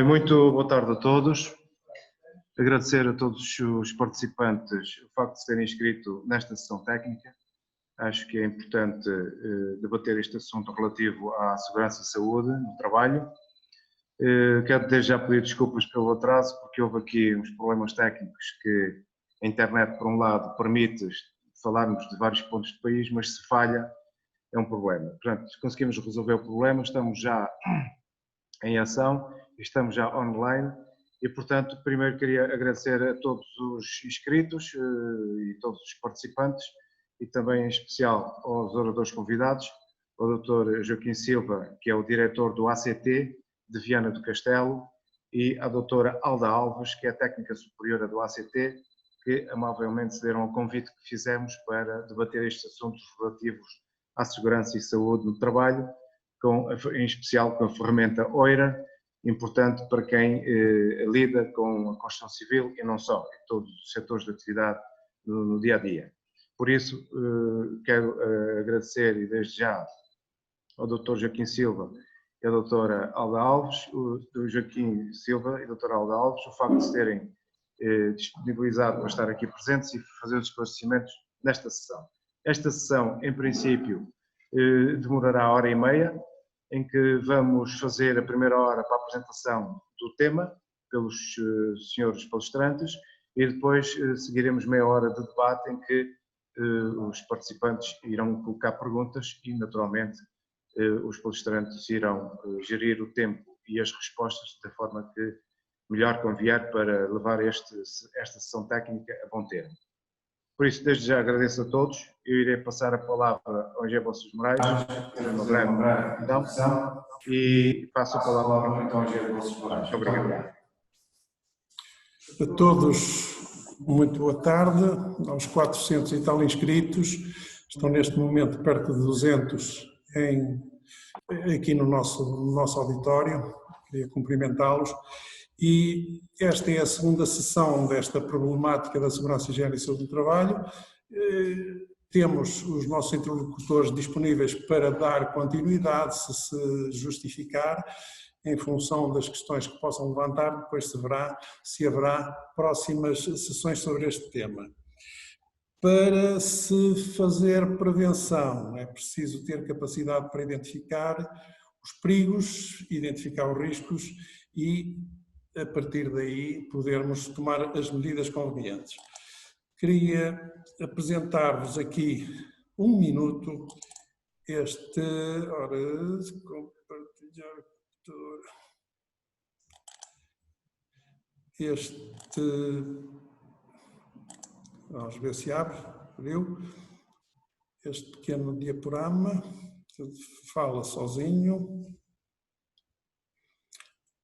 Muito boa tarde a todos. Agradecer a todos os participantes o facto de se terem inscrito nesta sessão técnica. Acho que é importante debater este assunto relativo à segurança e saúde no trabalho. Quero desde já pedir desculpas pelo atraso, porque houve aqui uns problemas técnicos que a internet, por um lado, permite falarmos de vários pontos do país, mas se falha, é um problema. Portanto, se conseguimos resolver o problema, estamos já em ação, estamos já online e, portanto, primeiro queria agradecer a todos os inscritos e todos os participantes e também em especial aos oradores convidados, ao Dr. Joaquim Silva, que é o diretor do ACT de Viana do Castelo, e à doutora Alda Alves, que é a técnica superiora do ACT, que amavelmente cederam ao convite que fizemos para debater estes assuntos relativos à segurança e saúde no trabalho, em especial com a ferramenta OIRA, importante para quem lida com a construção civil e não só, em todos os setores de atividade no dia a dia. Por isso, quero agradecer e desde já ao Dr. Joaquim Silva e à doutora Alda Alves, do Joaquim Silva e a doutora Alda Alves, o facto de se terem disponibilizado para estar aqui presentes e fazer os esclarecimentos nesta sessão. Esta sessão, em princípio, demorará hora e meia, em que vamos fazer a primeira hora para a apresentação do tema pelos senhores palestrantes e depois seguiremos meia hora de debate em que os participantes irão colocar perguntas e, naturalmente, os palestrantes irão gerir o tempo e as respostas da forma que melhor convier para levar esta sessão técnica a bom termo. Por isso, desde já agradeço a todos. Eu irei passar a palavra ao Angé Bolsas Moraes, fazer uma breve introdução, e passo a palavra então ao Angé Bolsas Moraes. Muito obrigado. A todos, muito boa tarde. Aos 400 e tal inscritos, estão neste momento perto de 200 aqui no nosso auditório. Queria cumprimentá-los. E esta é a segunda sessão desta problemática da segurança, higiene e saúde do trabalho. Temos os nossos interlocutores disponíveis para dar continuidade, se justificar, em função das questões que possam levantar, depois se haverá próximas sessões sobre este tema. Para se fazer prevenção, é preciso ter capacidade para identificar os perigos, identificar os riscos e, a partir daí, podermos tomar as medidas convenientes. Queria apresentar-vos aqui um minuto vamos ver se abre, viu? Este pequeno diaporama, fala sozinho.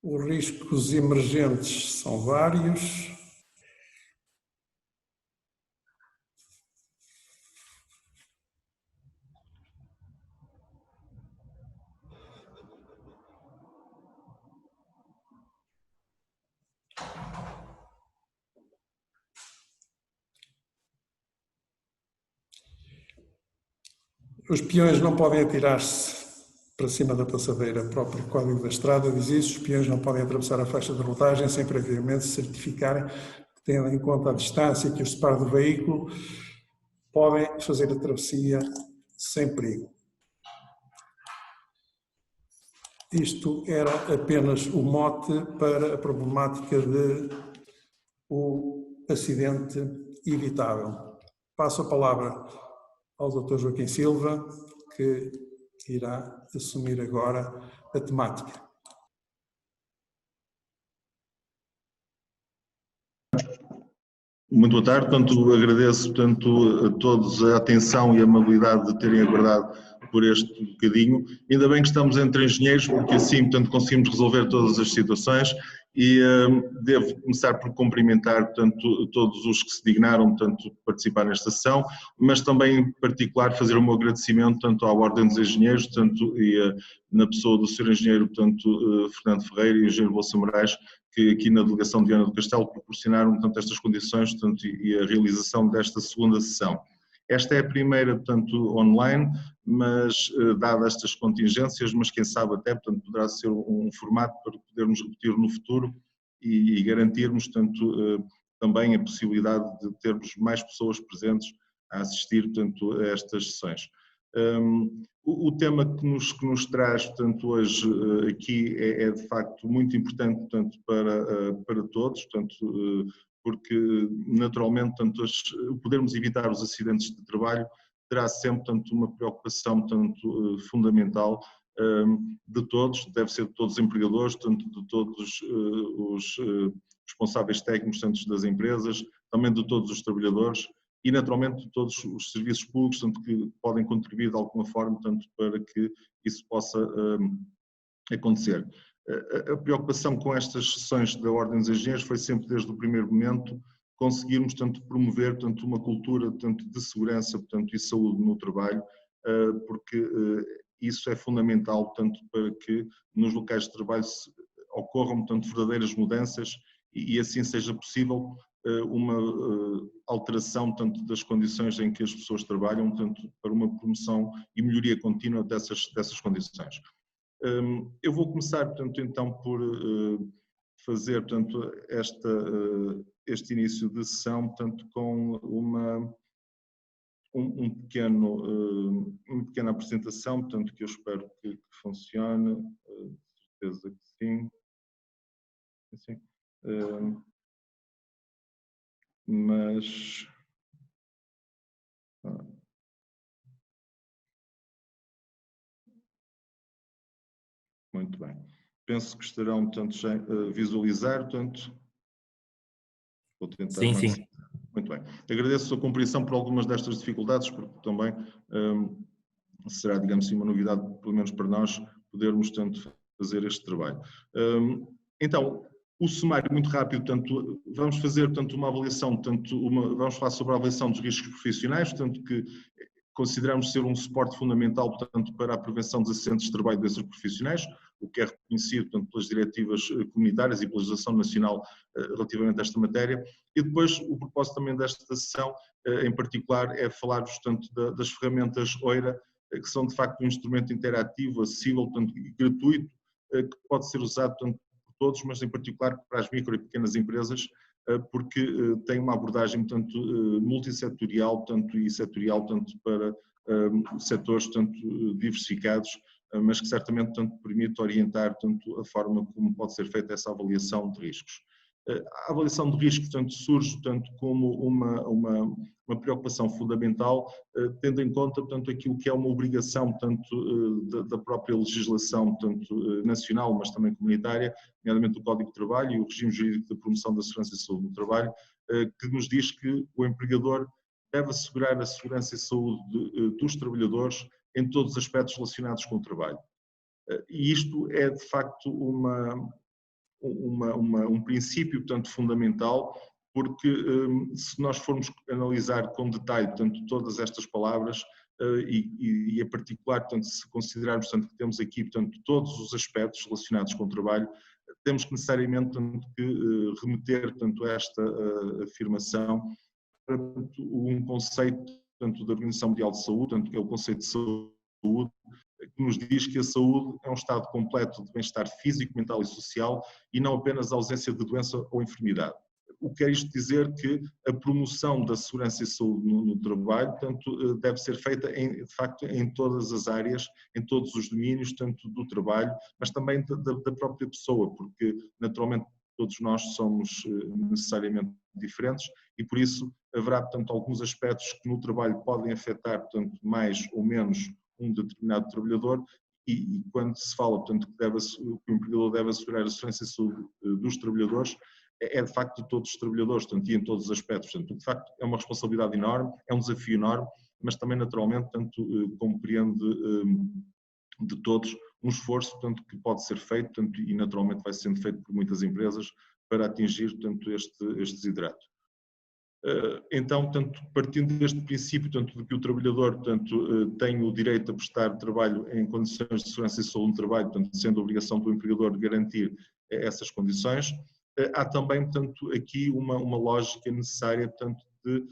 Os riscos emergentes são vários. Os peões não podem atirar-se para cima da passadeira. O próprio Código da Estrada diz isso. Os peões não podem atravessar a faixa de rodagem sem previamente certificarem que, tendo em conta a distância que os separa do veículo, podem fazer a travessia sem perigo. Isto era apenas o mote para a problemática do acidente evitável. Passo a palavra ao Dr. Joaquim Silva, que irá assumir agora a temática. Muito boa tarde, portanto, agradeço a todos a atenção e a amabilidade de terem aguardado por este bocadinho. Ainda bem que estamos entre engenheiros, porque assim, portanto, conseguimos resolver todas as situações e devo começar por cumprimentar, portanto, todos os que se dignaram, portanto, participar nesta sessão, mas também, em particular, fazer o meu agradecimento, tanto à Ordem dos Engenheiros, tanto e na pessoa do Sr. Engenheiro, portanto, Fernando Ferreira e o Engenheiro Bolsa Moraes, que aqui na Delegação de Viana do Castelo proporcionaram, portanto, estas condições, portanto, e a realização desta segunda sessão. Esta é a primeira, portanto, online, mas dadas estas contingências, mas quem sabe até, portanto, poderá ser um formato para podermos repetir no futuro e garantirmos, portanto, também a possibilidade de termos mais pessoas presentes a assistir, portanto, a estas sessões. O tema que nos traz, portanto, hoje aqui é de facto muito importante, portanto, para todos, portanto, porque naturalmente, portanto, podermos evitar os acidentes de trabalho terá sempre, portanto, uma preocupação, portanto, fundamental de todos, deve ser de todos os empregadores, portanto, de todos os responsáveis técnicos, portanto, das empresas, também de todos os trabalhadores e naturalmente de todos os serviços públicos, portanto, que podem contribuir de alguma forma, portanto, para que isso possa acontecer. A preocupação com estas sessões da Ordem dos Engenheiros foi sempre desde o primeiro momento conseguirmos, portanto, promover, portanto, uma cultura, portanto, de segurança, portanto, e saúde no trabalho, porque isso é fundamental, portanto, para que nos locais de trabalho ocorram, portanto, verdadeiras mudanças e assim seja possível uma alteração, portanto, das condições em que as pessoas trabalham, portanto, para uma promoção e melhoria contínua dessas condições. Eu vou começar, portanto, então por fazer, portanto, este início de sessão, portanto, com uma pequena apresentação, portanto, que eu espero que funcione, certeza que sim. Sim. Mas muito bem. Penso que estarão, portanto, já visualizar, portanto, vou tentar. Sim, sim. Muito bem. Agradeço a sua compreensão por algumas destas dificuldades, porque também será, digamos assim, uma novidade, pelo menos para nós, podermos, portanto, fazer este trabalho. Então, o sumário muito rápido, portanto, vamos fazer, portanto, uma avaliação, vamos falar sobre a avaliação dos riscos profissionais, portanto, que consideramos ser um suporte fundamental, portanto, para a prevenção dos acidentes de trabalho desses profissionais, o que é reconhecido, portanto, pelas diretivas comunitárias e pela legislação nacional relativamente a esta matéria. E depois, o propósito também desta sessão, em particular, é falar, portanto, das ferramentas OIRA, que são, de facto, um instrumento interativo, acessível, portanto, e gratuito, que pode ser usado, portanto, por todos, mas em particular para as micro e pequenas empresas, porque tem uma abordagem, portanto, multissetorial, portanto, e setorial, portanto, para setores, portanto, diversificados, mas que certamente, portanto, permite orientar, portanto, a forma como pode ser feita essa avaliação de riscos. A avaliação de risco, portanto, surge, portanto, como uma preocupação fundamental, tendo em conta, portanto, aquilo que é uma obrigação, portanto, da própria legislação, portanto, nacional, mas também comunitária, nomeadamente o Código de Trabalho e o regime jurídico de promoção da segurança e saúde no trabalho, que nos diz que o empregador deve assegurar a segurança e saúde dos trabalhadores em todos os aspectos relacionados com o trabalho. E isto é, de facto, um princípio, portanto, fundamental, porque se nós formos analisar com detalhe, portanto, todas estas palavras e em particular, portanto, se considerarmos, portanto, que temos aqui, portanto, todos os aspectos relacionados com o trabalho, temos que necessariamente, portanto, que remeter, portanto, a esta afirmação para, portanto, um conceito, portanto, da Organização Mundial de Saúde, portanto, que é o conceito de saúde, que nos diz que a saúde é um estado completo de bem-estar físico, mental e social e não apenas a ausência de doença ou enfermidade. O que quer isto dizer? Que a promoção da segurança e saúde no trabalho, portanto, deve ser feita, de facto, em todas as áreas, em todos os domínios, tanto do trabalho, mas também da própria pessoa, porque, naturalmente, todos nós somos necessariamente diferentes e, por isso, haverá, portanto, alguns aspectos que no trabalho podem afetar, portanto, mais ou menos um determinado trabalhador e quando se fala, portanto, que o empregador deve assegurar a segurança e saúde dos trabalhadores, é de facto de todos os trabalhadores, portanto, e em todos os aspectos. Portanto, de facto, é uma responsabilidade enorme, é um desafio enorme, mas também, naturalmente, portanto, compreende de todos um esforço, portanto, que pode ser feito, portanto, e naturalmente vai sendo feito por muitas empresas para atingir, portanto, este desidrato. Então, portanto, partindo deste princípio, portanto, de que o trabalhador, portanto, tem o direito a prestar trabalho em condições de segurança e saúde no trabalho, portanto, sendo a obrigação do empregador garantir essas condições, há também, portanto, aqui uma lógica necessária, portanto, de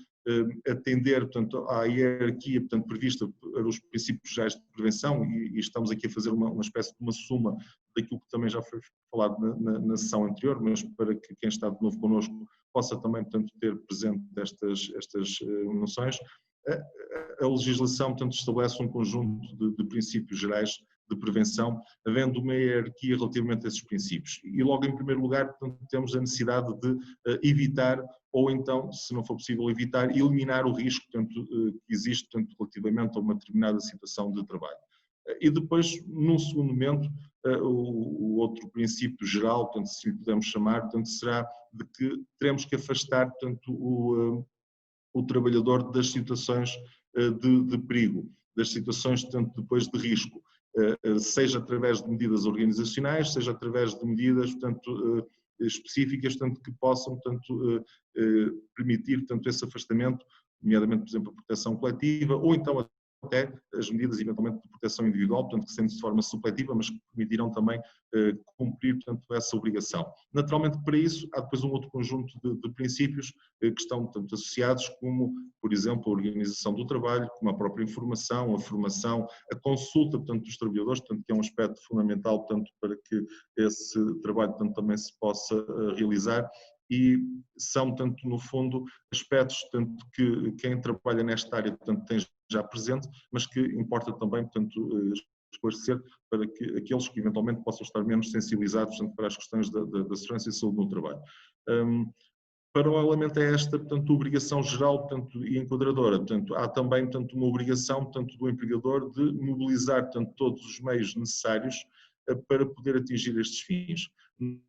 atender, portanto, à hierarquia, portanto, prevista para os princípios gerais de prevenção e estamos aqui a fazer uma espécie de uma suma daquilo que também já foi falado na sessão anterior, mas para que quem está de novo connosco possa também, portanto, ter presente estas noções. A legislação, portanto, estabelece um conjunto de princípios gerais de prevenção, havendo uma hierarquia relativamente a esses princípios. E logo em primeiro lugar, portanto, temos a necessidade de evitar, ou então, se não for possível evitar, eliminar o risco, portanto, que existe, portanto, relativamente a uma determinada situação de trabalho. E depois, num segundo momento, o outro princípio geral, portanto, se lhe podemos chamar, portanto, será de que teremos que afastar, portanto, o trabalhador das situações de perigo, das situações, portanto, depois de risco, seja através de medidas organizacionais, seja através de medidas, portanto, específicas, portanto, que possam, portanto, permitir, portanto, esse afastamento, nomeadamente, por exemplo, a proteção coletiva, ou então até as medidas, eventualmente, de proteção individual, portanto, que sendo de forma supletiva, mas que permitirão também cumprir, portanto, essa obrigação. Naturalmente, para isso, há depois um outro conjunto de princípios que estão, portanto, associados, como, por exemplo, a organização do trabalho, como a própria informação, a formação, a consulta, portanto, dos trabalhadores, portanto, que é um aspecto fundamental, portanto, para que esse trabalho, portanto, também se possa realizar. E são, portanto, no fundo, aspectos, portanto, que quem trabalha nesta área, portanto, tem já presente, mas que importa também, portanto, esclarecer para que aqueles que eventualmente possam estar menos sensibilizados, portanto, para as questões da segurança e saúde no trabalho. Paralelamente a esta, portanto, obrigação geral, portanto, e enquadradora, portanto, há também, portanto, uma obrigação, portanto, do empregador de mobilizar, portanto, todos os meios necessários para poder atingir estes fins,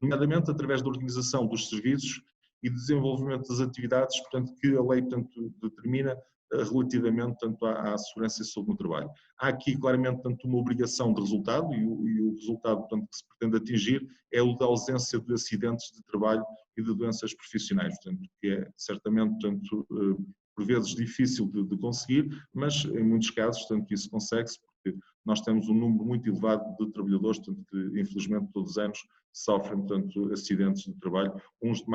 nomeadamente através da organização dos serviços e desenvolvimento das atividades, portanto, que a lei, portanto, determina relativamente, tanto à segurança e saúde no trabalho. Há aqui claramente, tanto uma obrigação de resultado e o resultado, portanto, que se pretende atingir é o da ausência de acidentes de trabalho e de doenças profissionais, portanto, que é certamente, portanto, por vezes difícil de conseguir, mas em muitos casos, portanto, isso consegue-se porque nós temos um número muito elevado de trabalhadores, portanto, que infelizmente todos os anos sofrem, portanto, acidentes de trabalho, uns de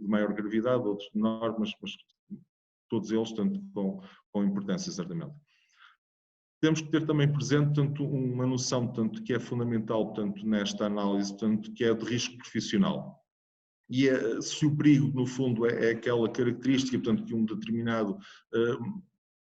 maior gravidade, outros de menor, mas todos eles, tanto com importância, certamente. Temos que ter também presente, portanto, uma noção, portanto, que é fundamental, portanto, nesta análise, portanto, que é de risco profissional. E se o perigo, no fundo, é aquela característica, portanto, que um determinado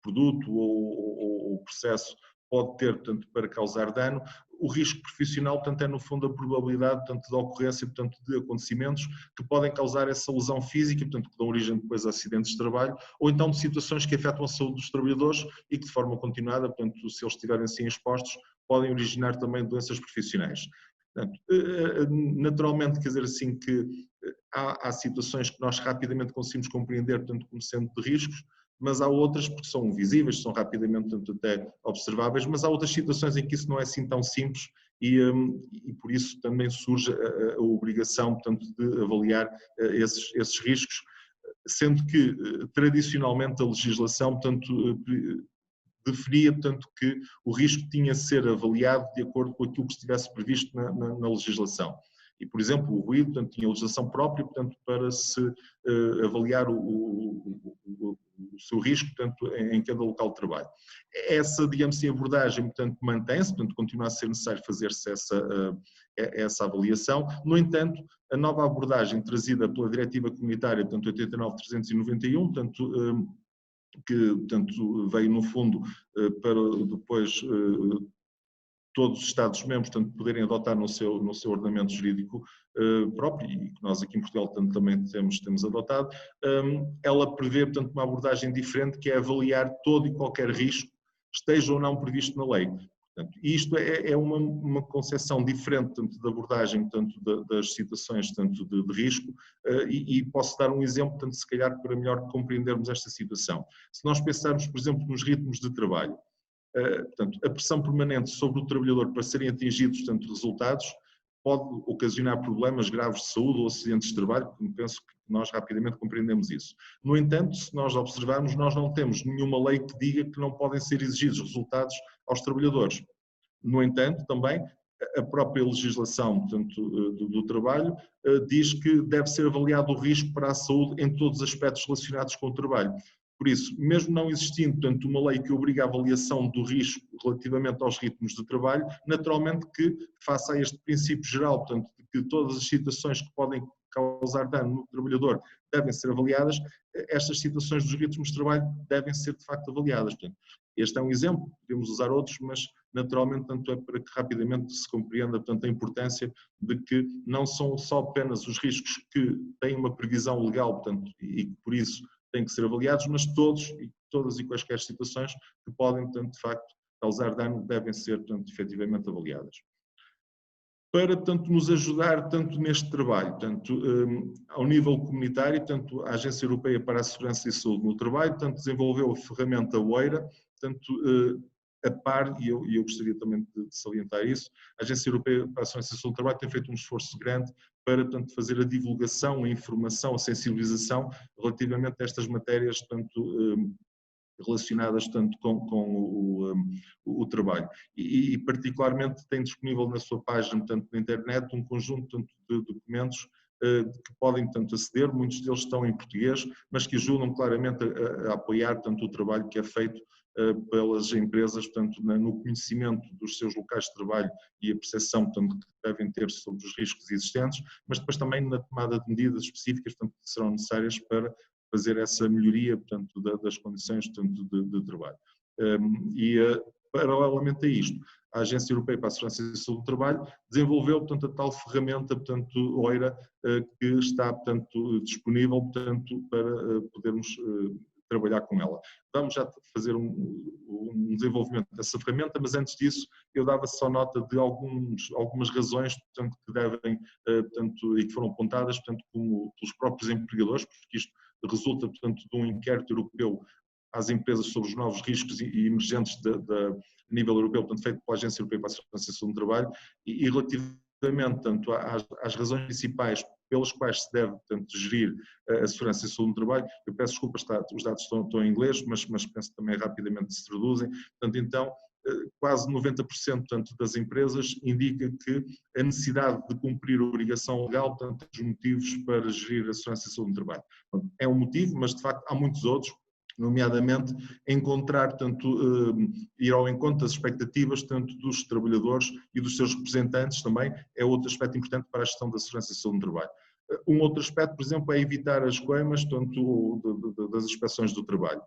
produto ou processo pode ter, portanto, para causar dano, o risco profissional, portanto, é no fundo a probabilidade, portanto, da ocorrência, portanto, de acontecimentos que podem causar essa lesão física, portanto, que dão origem depois a acidentes de trabalho, ou então de situações que afetam a saúde dos trabalhadores e que de forma continuada, portanto, se eles estiverem assim expostos, podem originar também doenças profissionais. Portanto, naturalmente, quer dizer assim que há situações que nós rapidamente conseguimos compreender, portanto, como sendo de riscos, mas há outras porque são visíveis, são rapidamente, portanto, até observáveis, mas há outras situações em que isso não é assim tão simples e por isso também surge a obrigação, portanto, de avaliar esses riscos, sendo que tradicionalmente a legislação, portanto, definia, portanto, que o risco tinha de ser avaliado de acordo com aquilo que estivesse previsto na legislação. E, por exemplo, o ruído, portanto, tinha legislação própria, portanto, para se avaliar o seu risco, portanto, em cada local de trabalho. Essa, digamos assim, abordagem, portanto, mantém-se, portanto, continua a ser necessário fazer-se essa avaliação. No entanto, a nova abordagem trazida pela Diretiva Comunitária, portanto, 89/391, portanto, que, portanto, veio, no fundo, para depois todos os Estados-membros, portanto, poderem adotar no seu ordenamento jurídico próprio, e que nós aqui em Portugal também temos adotado, ela prevê, portanto, uma abordagem diferente, que é avaliar todo e qualquer risco, esteja ou não previsto na lei. Portanto, isto é uma concepção diferente, portanto, da abordagem, portanto, das situações, portanto, de risco, e posso dar um exemplo, portanto, se calhar, para melhor compreendermos esta situação. Se nós pensarmos, por exemplo, nos ritmos de trabalho, portanto, a pressão permanente sobre o trabalhador para serem atingidos, portanto, resultados, pode ocasionar problemas graves de saúde ou acidentes de trabalho, como penso que nós rapidamente compreendemos isso. No entanto, se nós observarmos, nós não temos nenhuma lei que diga que não podem ser exigidos resultados aos trabalhadores. No entanto, também, a própria legislação, portanto, do trabalho diz que deve ser avaliado o risco para a saúde em todos os aspectos relacionados com o trabalho. Por isso, mesmo não existindo, portanto, uma lei que obriga a avaliação do risco relativamente aos ritmos de trabalho, naturalmente que, face a este princípio geral, portanto, de que todas as situações que podem causar dano no trabalhador devem ser avaliadas, estas situações dos ritmos de trabalho devem ser, de facto, avaliadas. Portanto, este é um exemplo, podemos usar outros, mas, naturalmente, tanto é para que rapidamente se compreenda, portanto, a importância de que não são só apenas os riscos que têm uma previsão legal, portanto, e que, por isso, têm que ser avaliados, mas todas e quaisquer situações que podem, portanto, de facto, causar dano devem ser, portanto, efetivamente avaliadas. Para, portanto, nos ajudar tanto neste trabalho, tanto ao nível comunitário, tanto a Agência Europeia para a Segurança e Saúde no Trabalho, tanto desenvolveu a ferramenta OEIRA, tanto a par, e eu gostaria também de salientar isso, a Agência Europeia para a Segurança e Saúde no Trabalho tem feito um esforço grande para, portanto, fazer a divulgação, a informação, a sensibilização relativamente a estas matérias, tanto relacionadas tanto com o trabalho. E particularmente tem disponível na sua página, tanto na internet, um conjunto tanto de documentos que podem tanto aceder, muitos deles estão em português, mas que ajudam claramente a apoiar tanto o trabalho que é feito pelas empresas, portanto, no conhecimento dos seus locais de trabalho e a percepção, portanto, que devem ter sobre os riscos existentes, mas depois também na tomada de medidas específicas, portanto, que serão necessárias para fazer essa melhoria, portanto, das condições, portanto, de trabalho. Paralelamente a isto, a Agência Europeia para a Segurança e Saúde do Trabalho desenvolveu, portanto, a tal ferramenta, portanto, OEIRA, que está, portanto, disponível, portanto, para podermos trabalhar com ela. Vamos já fazer um desenvolvimento dessa ferramenta, mas antes disso eu dava só nota de algumas razões, portanto, que devem, portanto, e que foram apontadas, portanto, como pelos próprios empregadores, porque isto resulta, portanto, de um inquérito europeu às empresas sobre os novos riscos e emergentes a nível europeu, portanto, feito pela Agência Europeia para a Segurança e Saúde do Trabalho, e relativamente, tanto às razões principais pelas quais se deve, portanto, gerir a segurança e saúde no trabalho. Eu peço desculpas, os dados estão em inglês, mas penso que também rapidamente se traduzem. Portanto, então, quase 90%, portanto, das empresas indica que a necessidade de cumprir a obrigação legal, portanto, os motivos para gerir a segurança e saúde no trabalho. Portanto, é um motivo, mas de facto há muitos outros, nomeadamente encontrar, tanto ir ao encontro das expectativas tanto dos trabalhadores e dos seus representantes também, é outro aspecto importante para a gestão da segurança e saúde no trabalho. Um outro aspecto, por exemplo, é evitar as coimas, tanto das inspeções do trabalho.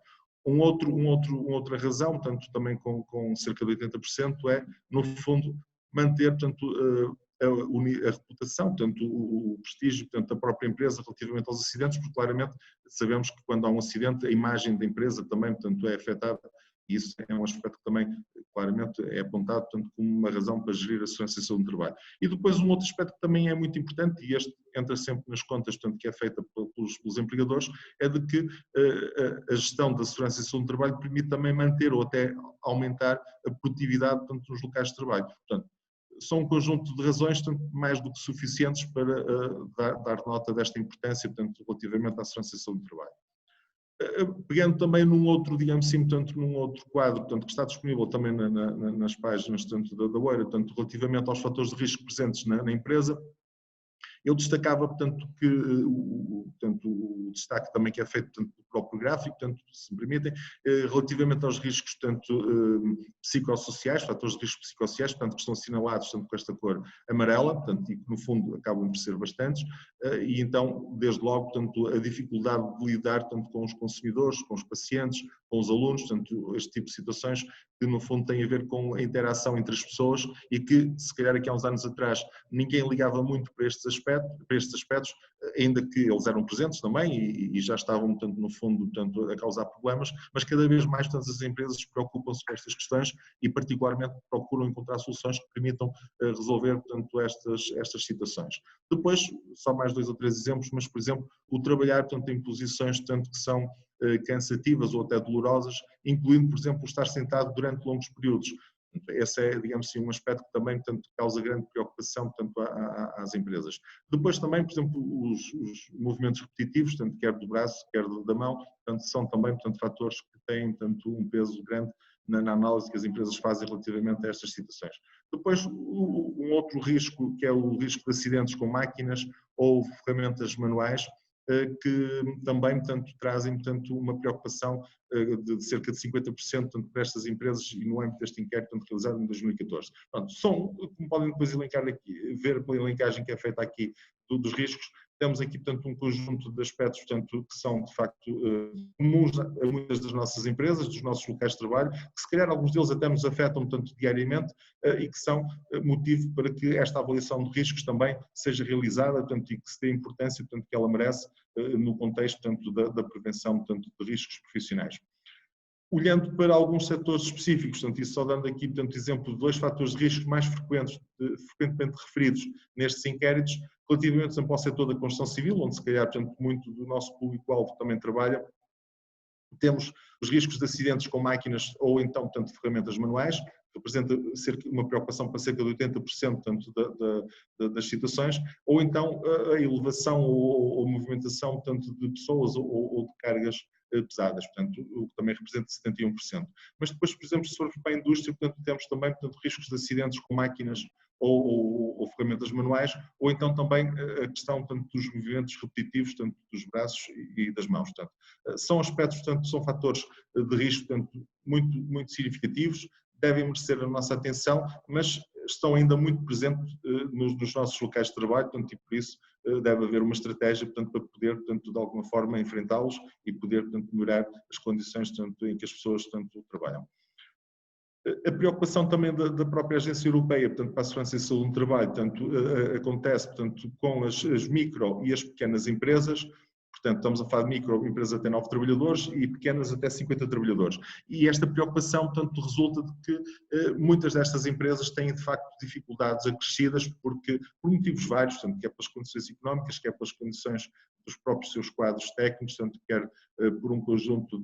Outra razão, portanto, também com cerca de 80%, é, no fundo, manter, portanto, a reputação, portanto, o prestígio, portanto, da própria empresa relativamente aos acidentes, porque claramente sabemos que quando há um acidente a imagem da empresa também, portanto, é afetada, e isso é um aspecto que também claramente é apontado, portanto, como uma razão para gerir a segurança e saúde no trabalho. E depois um outro aspecto que também é muito importante, e este entra sempre nas contas, portanto, que é feita pelos empregadores, é de que a gestão da segurança e saúde no trabalho permite também manter ou até aumentar a produtividade, portanto, nos locais de trabalho. Portanto, são um conjunto de razões, tanto mais do que suficientes para dar nota desta importância, portanto, relativamente à segurança e saúde do trabalho. Pegando também num outro, digamos assim, portanto, num outro quadro, portanto, que está disponível também nas páginas, portanto, da OEIRA, portanto, relativamente aos fatores de risco presentes na empresa, eu destacava, portanto, que o destaque também que é feito, portanto, do próprio gráfico, portanto, se me permitem, relativamente aos riscos, portanto, psicossociais, fatores de risco psicossociais, portanto, que estão assinalados, portanto, com esta cor amarela, portanto, e que no fundo acabam por ser bastantes, e então, desde logo, portanto, a dificuldade de lidar, tanto com os consumidores, com os pacientes, com os alunos, portanto, este tipo de situações que no fundo têm a ver com a interação entre as pessoas e que, se calhar aqui há uns anos atrás, ninguém ligava muito para estes aspectos, ainda que eles eram presentes também e já estavam, portanto, no fundo, portanto, a causar problemas, mas cada vez mais todas as empresas preocupam-se com estas questões e particularmente procuram encontrar soluções que permitam resolver, portanto, estas situações. Depois, só mais 2 ou 3 exemplos, mas, por exemplo, o trabalhar, portanto, em posições, tanto que são cansativas ou até dolorosas, incluindo, por exemplo, estar sentado durante longos períodos. Esse é, digamos assim, um aspecto que também, portanto, causa grande preocupação, portanto, às empresas. Depois também, por exemplo, os movimentos repetitivos, tanto quer do braço, quer da mão, portanto, são também, portanto, fatores que têm, portanto, um peso grande na análise que as empresas fazem relativamente a estas situações. Depois, um outro risco, que é o risco de acidentes com máquinas ou ferramentas manuais, que também, portanto, trazem, portanto, uma preocupação de cerca de 50%, portanto, para estas empresas e no âmbito deste inquérito, portanto, realizado em 2014. Portanto, são, como podem depois elencar aqui, ver pela elencagem que é feita aqui dos riscos, temos aqui, portanto, um conjunto de aspectos, portanto, que são, de facto, comuns a muitas das nossas empresas, dos nossos locais de trabalho, que se calhar alguns deles até nos afetam, portanto, diariamente, e que são motivo para que esta avaliação de riscos também seja realizada, portanto, e que se dê a importância, portanto, que ela merece no contexto, portanto, da prevenção, portanto, de riscos profissionais. Olhando para alguns setores específicos, portanto, e só dando aqui, portanto, exemplo de 2 fatores de risco mais frequentemente referidos nestes inquéritos, relativamente, por exemplo, ao setor da construção civil, onde se calhar, portanto, muito do nosso público-alvo também trabalha, temos os riscos de acidentes com máquinas ou então, portanto, de ferramentas manuais, que representa uma preocupação para cerca de 80%, portanto, das situações, ou então a elevação ou movimentação, portanto, de pessoas ou de cargas pesadas, portanto, o que também representa 71%. Mas depois, por exemplo, se formos para a indústria, portanto, temos também, portanto, riscos de acidentes com máquinas ou ferramentas manuais, ou então também a questão, portanto, dos movimentos repetitivos, tanto dos braços e das mãos. Portanto, são aspectos, portanto, são fatores de risco, portanto, muito significativos, devem merecer a nossa atenção, mas estão ainda muito presentes nos nossos locais de trabalho, portanto, e por isso deve haver uma estratégia, portanto, para poder, portanto, de alguma forma enfrentá-los e poder, portanto, melhorar as condições, portanto, em que as pessoas, portanto, trabalham. A preocupação também da própria Agência Europeia, portanto, para a Segurança e Saúde no Trabalho, portanto, acontece, portanto, com as micro e as pequenas empresas. Portanto, estamos a falar de micro empresas até 9 trabalhadores e pequenas até 50 trabalhadores. E esta preocupação, portanto, resulta de que muitas destas empresas têm, de facto, dificuldades acrescidas por motivos vários, portanto, quer pelas condições económicas, quer pelas condições dos próprios seus quadros técnicos, portanto, quer por um conjunto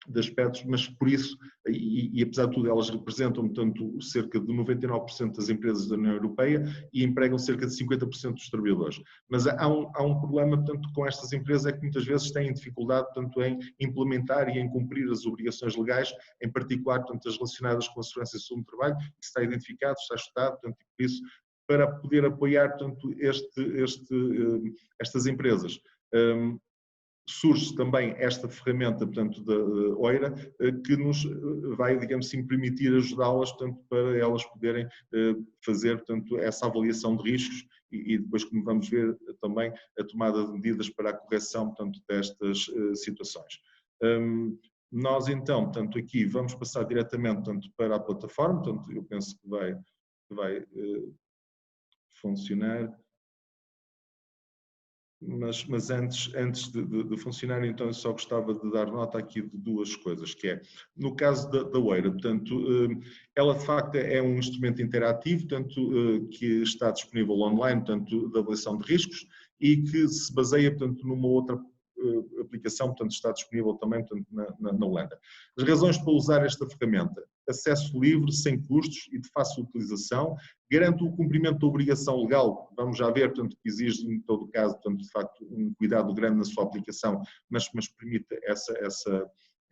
de aspectos, mas por isso, e apesar de tudo, elas representam, portanto, cerca de 99% das empresas da União Europeia e empregam cerca de 50% dos trabalhadores. Mas há um problema, portanto, com estas empresas, é que muitas vezes têm dificuldade, portanto, em implementar e em cumprir as obrigações legais, em particular, portanto, as relacionadas com a segurança e saúde no trabalho, que está identificado, está estudado, portanto, e por isso, para poder apoiar, portanto, estas empresas. Surge também esta ferramenta, portanto, da OIRA, que nos vai, digamos assim, permitir ajudá-las, portanto, para elas poderem fazer, portanto, essa avaliação de riscos e depois, como vamos ver, também a tomada de medidas para a correção, portanto, destas situações. Nós, então, portanto, aqui vamos passar diretamente, portanto, para a plataforma, portanto, eu penso que vai funcionar. Mas antes de funcionar, então, eu só gostava de dar nota aqui de 2 coisas, que é, no caso da OIRA, portanto, ela de facto é um instrumento interativo, portanto, que está disponível online, portanto, de avaliação de riscos e que se baseia, portanto, numa outra aplicação, portanto, está disponível também, portanto, na Holanda. As razões para usar esta ferramenta: acesso livre, sem custos e de fácil utilização, garante o cumprimento da obrigação legal, vamos já ver, portanto, que exige em todo o caso, portanto, de facto, um cuidado grande na sua aplicação, mas permite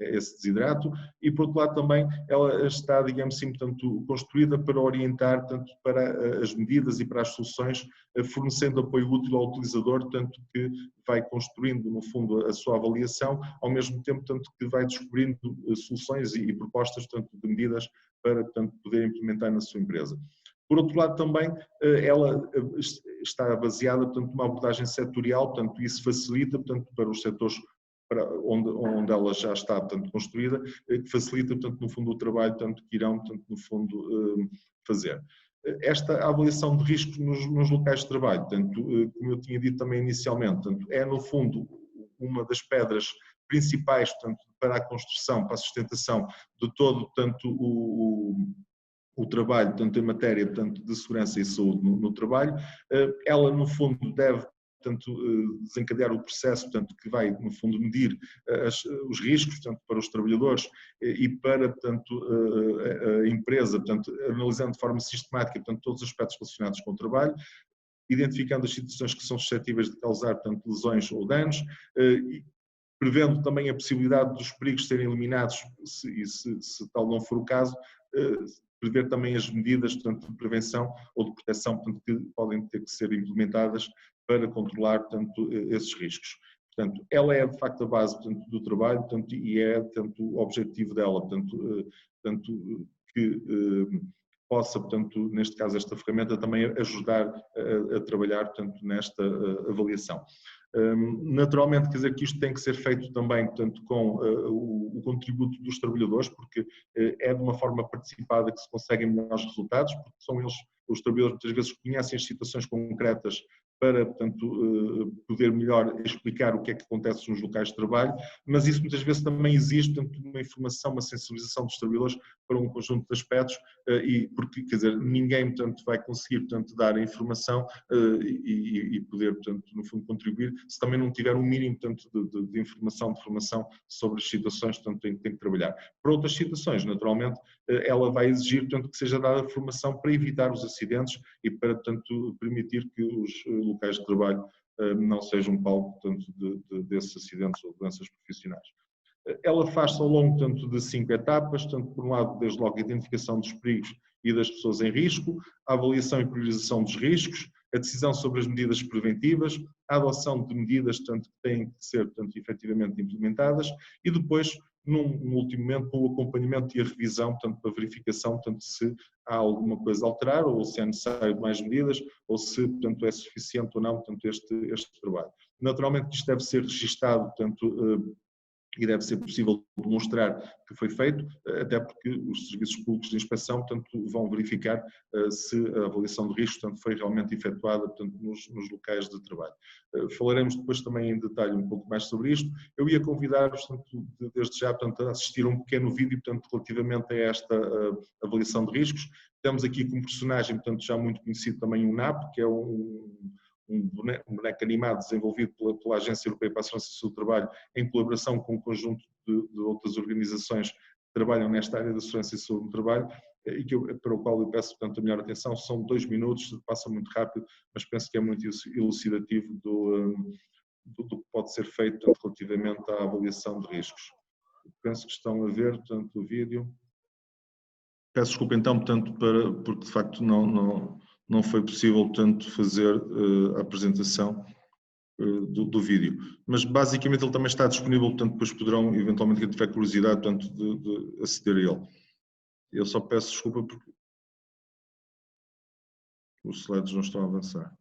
esse desidrato, e por outro lado também ela está, digamos assim, portanto, construída para orientar, tanto para as medidas e para as soluções, fornecendo apoio útil ao utilizador, tanto que vai construindo, no fundo, a sua avaliação, ao mesmo tempo, tanto que vai descobrindo soluções e propostas, tanto de medidas para, portanto, poder implementar na sua empresa. Por outro lado, também, ela está baseada, portanto, numa abordagem setorial, portanto, isso facilita, portanto, para os setores onde ela já está, portanto, construída, que facilita, portanto, no fundo, o trabalho, portanto, que irão, portanto, no fundo, fazer. Esta avaliação de riscos nos locais de trabalho, portanto, como eu tinha dito também inicialmente, portanto, é, no fundo, uma das pedras principais, portanto, para a construção, para a sustentação de todo, portanto, o trabalho, tanto em matéria, portanto, de segurança e saúde no trabalho. Ela, no fundo, deve, portanto, desencadear o processo, portanto, que vai, no fundo, medir os riscos, portanto, para os trabalhadores e para, portanto, a empresa, portanto, analisando de forma sistemática, portanto, todos os aspectos relacionados com o trabalho, identificando as situações que são suscetíveis de causar, portanto, lesões ou danos, e prevendo também a possibilidade dos perigos serem eliminados, se tal não for o caso, prever também as medidas, portanto, de prevenção ou de proteção, portanto, que podem ter que ser implementadas para controlar, portanto, esses riscos. Portanto, ela é de facto a base, portanto, do trabalho, portanto, e é, portanto, o objetivo dela, portanto, que possa, portanto, neste caso, esta ferramenta também ajudar a trabalhar, portanto, nesta avaliação. Naturalmente, quer dizer que isto tem que ser feito também, portanto, com o contributo dos trabalhadores, porque é de uma forma participada que se conseguem melhores resultados, porque são eles, os trabalhadores, muitas vezes conhecem as situações concretas para, portanto, poder melhor explicar o que é que acontece nos locais de trabalho, mas isso muitas vezes também exige, portanto, uma informação, uma sensibilização dos trabalhadores para um conjunto de aspectos, e porque, quer dizer, ninguém, portanto, vai conseguir, portanto, dar a informação e poder, portanto, no fundo, contribuir, se também não tiver um mínimo, portanto, de informação, de formação sobre as situações, portanto, tem que trabalhar. Para outras situações, naturalmente, ela vai exigir, portanto, que seja dada formação para evitar os acidentes e para, portanto, permitir que os locais de trabalho não sejam palco, portanto, desses acidentes ou doenças profissionais. Ela faz-se ao longo, portanto, de 5 etapas, portanto, por um lado, desde logo, a identificação dos perigos e das pessoas em risco, a avaliação e priorização dos riscos, a decisão sobre as medidas preventivas, a adoção de medidas, portanto, que têm que ser, portanto, efetivamente implementadas e depois, num último momento, o acompanhamento e a revisão, portanto, para verificação, portanto, se há alguma coisa a alterar ou se é necessário mais medidas ou se, portanto, é suficiente ou não, portanto, este trabalho. Naturalmente, isto deve ser registado, portanto, e deve ser possível demonstrar que foi feito, até porque os serviços públicos de inspeção, portanto, vão verificar se a avaliação de risco, portanto, foi realmente efetuada, portanto, nos locais de trabalho. Falaremos depois também em detalhe um pouco mais sobre isto. Eu ia convidar-vos, portanto, desde já, portanto, a assistir a um pequeno vídeo, portanto, relativamente a esta avaliação de riscos. Temos aqui como personagem, portanto, já muito conhecido também o NAP, que é um boneco animado desenvolvido pela Agência Europeia para a Segurança e Saúde do Trabalho em colaboração com um conjunto de outras organizações que trabalham nesta área da segurança e saúde do trabalho e para o qual eu peço, portanto, a melhor atenção. São 2 minutos, passa muito rápido, mas penso que é muito elucidativo do que pode ser feito, portanto, relativamente à avaliação de riscos. Penso que estão a ver, portanto, o vídeo. Peço desculpa então, portanto, porque de facto não foi possível, portanto, fazer a apresentação do vídeo. Mas basicamente ele também está disponível, portanto, depois poderão, eventualmente, quem tiver curiosidade, portanto, de aceder a ele. Eu só peço desculpa porque os slides não estão a avançar.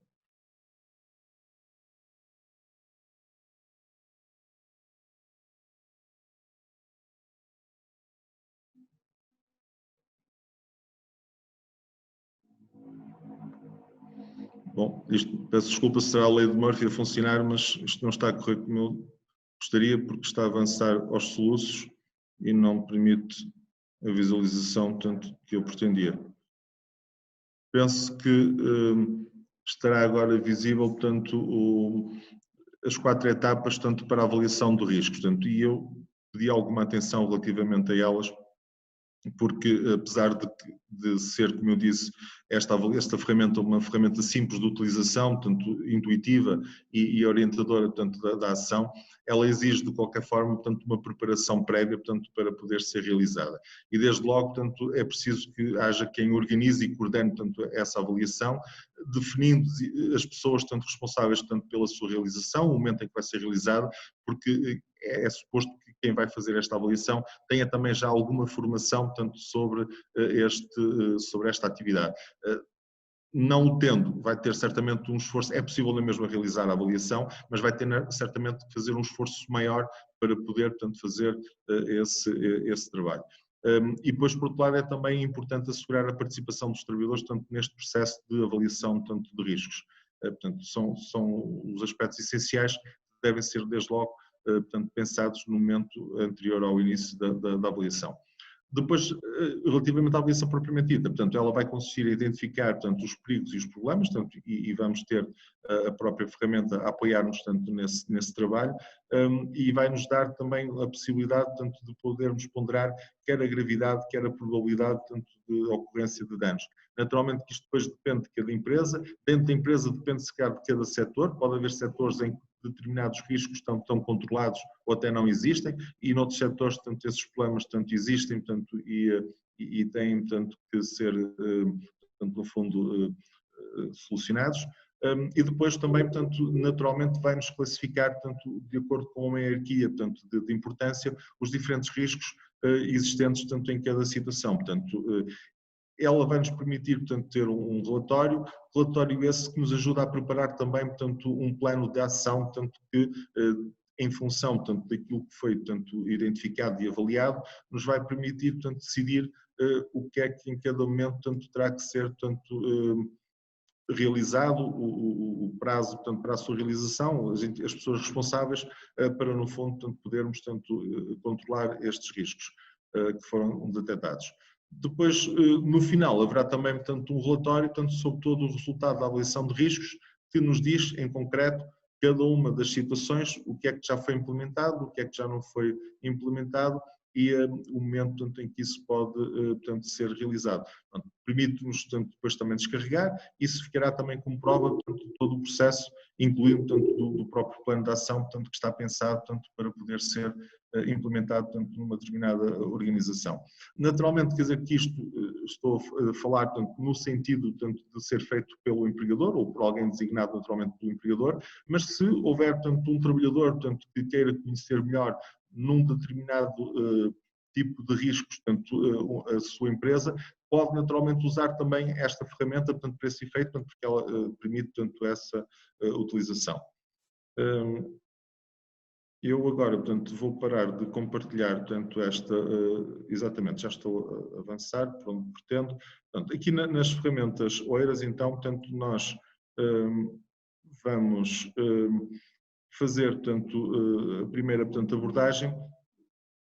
Bom, peço desculpa se será a lei de Murphy a funcionar, mas isto não está a correr como eu gostaria, porque está a avançar aos soluços e não me permite a visualização, portanto, que eu pretendia. Penso que estará agora visível, portanto, as 4 etapas, tanto para a avaliação do risco, portanto, e eu pedi alguma atenção relativamente a elas, porque apesar de ser, como eu disse, esta ferramenta uma ferramenta simples de utilização, portanto, intuitiva e orientadora, portanto, da ação, ela exige de qualquer forma, portanto, uma preparação prévia, portanto, para poder ser realizada. E desde logo, portanto, é preciso que haja quem organize e coordene, portanto, essa avaliação, definindo as pessoas, portanto, responsáveis, portanto, pela sua realização, o momento em que vai ser realizada, porque é suposto que quem vai fazer esta avaliação tenha também já alguma formação, portanto, sobre esta atividade. Não o tendo, vai ter certamente um esforço, é possível na mesma realizar a avaliação, mas vai ter certamente que fazer um esforço maior para poder, portanto, fazer esse trabalho. E depois, por outro lado, é também importante assegurar a participação dos trabalhadores, portanto, neste processo de avaliação, portanto, de riscos. Portanto, são os aspectos essenciais que devem ser, desde logo, portanto, pensados no momento anterior ao início da avaliação. Depois, relativamente à avaliação propriamente dita, portanto, ela vai consistir em identificar, portanto, os perigos e os problemas, portanto, e vamos ter a própria ferramenta a apoiar-nos, portanto, nesse trabalho, e vai-nos dar também a possibilidade, portanto, de podermos ponderar quer a gravidade, quer a probabilidade, portanto, de ocorrência de danos. Naturalmente que isto depois depende de cada empresa, dentro da empresa depende, se calhar, de cada setor, pode haver setores em que determinados riscos estão controlados ou até não existem, e noutros setores, portanto, esses problemas, portanto, existem, portanto, e têm, portanto, que ser, portanto, no fundo, solucionados. e depois também, portanto, naturalmente vai-nos classificar, portanto, de acordo com uma hierarquia, portanto, de importância, os diferentes riscos existentes, portanto, em cada situação. Portanto, ela vai-nos permitir, portanto, ter um relatório esse que nos ajuda a preparar também, portanto, um plano de ação, portanto, que em função, portanto, daquilo que foi, portanto, identificado e avaliado, nos vai permitir, portanto, decidir o que é que em cada momento, portanto, terá que ser, portanto, realizado, o prazo, portanto, para a sua realização, as pessoas responsáveis para, no fundo, portanto, podermos, portanto, controlar estes riscos que foram detectados. Depois, no final, haverá também, portanto, um relatório, portanto, sobre todo o resultado da avaliação de riscos, que nos diz, em concreto, cada uma das situações, o que é que já foi implementado, o que é que já não foi implementado e o momento, portanto, em que isso pode, portanto, ser realizado. Permite-nos, portanto, depois também descarregar, isso ficará também como prova, portanto, todo o processo, incluindo, portanto, do próprio plano de ação, portanto, que está pensado, portanto, para poder ser implementado, portanto, numa determinada organização. Naturalmente, quer dizer que isto estou a falar, portanto, no sentido, portanto, de ser feito pelo empregador ou por alguém designado naturalmente pelo empregador, mas se houver, portanto, um trabalhador, portanto, que queira conhecer melhor num determinado tipo de riscos, portanto, a sua empresa, pode naturalmente usar também esta ferramenta, portanto, para esse efeito, portanto, porque ela permite, portanto, essa utilização. Eu agora, portanto, vou parar de compartilhar, portanto, exatamente, já estou a avançar, por onde pretendo. Portanto, aqui nas ferramentas OEIRAS, então, portanto, nós vamos fazer, portanto, a primeira, portanto, abordagem.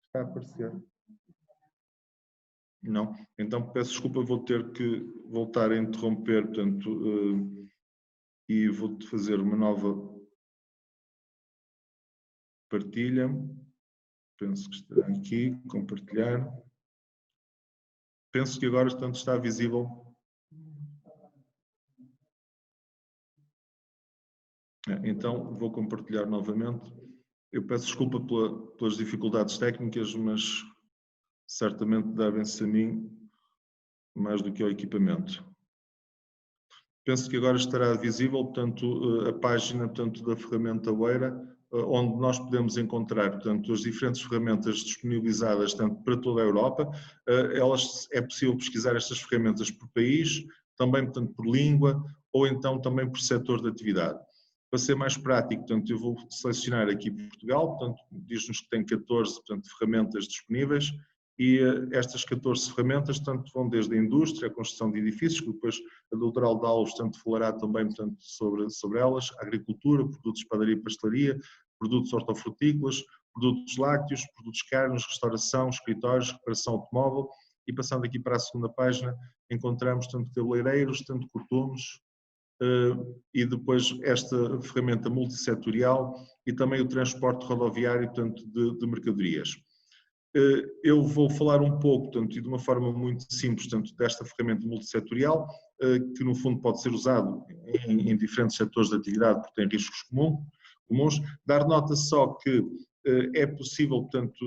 Está a aparecer? Não? Então, peço desculpa, vou ter que voltar a interromper, portanto, e vou fazer uma nova partilha. Penso que estará aqui, compartilhar. Penso que agora, portanto, está visível. Então, vou compartilhar novamente. Eu peço desculpa pelas dificuldades técnicas, mas certamente devem-se a mim mais do que ao equipamento. Penso que agora estará visível, portanto, a página, portanto, da ferramenta OEIRA, onde nós podemos encontrar, portanto, as diferentes ferramentas disponibilizadas, tanto para toda a Europa. É possível pesquisar estas ferramentas por país, também, portanto, por língua, ou então também por setor de atividade. Para ser mais prático, portanto, eu vou selecionar aqui Portugal, portanto, diz-nos que tem 14, portanto, ferramentas disponíveis, e estas 14 ferramentas, portanto, vão desde a indústria, a construção de edifícios, que depois a doutora Alda Alves, portanto, falará também, portanto, sobre elas, a agricultura, produtos de padaria e pastelaria, produtos hortofrutícolas, produtos lácteos, produtos carnes, restauração, escritórios, reparação automóvel, e passando aqui para a segunda página, encontramos tanto cabeleireiros, tanto cortumes, e depois esta ferramenta multissetorial e também o transporte rodoviário, portanto, de mercadorias. Eu vou falar um pouco, portanto, e de uma forma muito simples, portanto, desta ferramenta multissetorial, que no fundo pode ser usado em diferentes setores de atividade, porque tem riscos comuns. Dar nota só que é possível, portanto,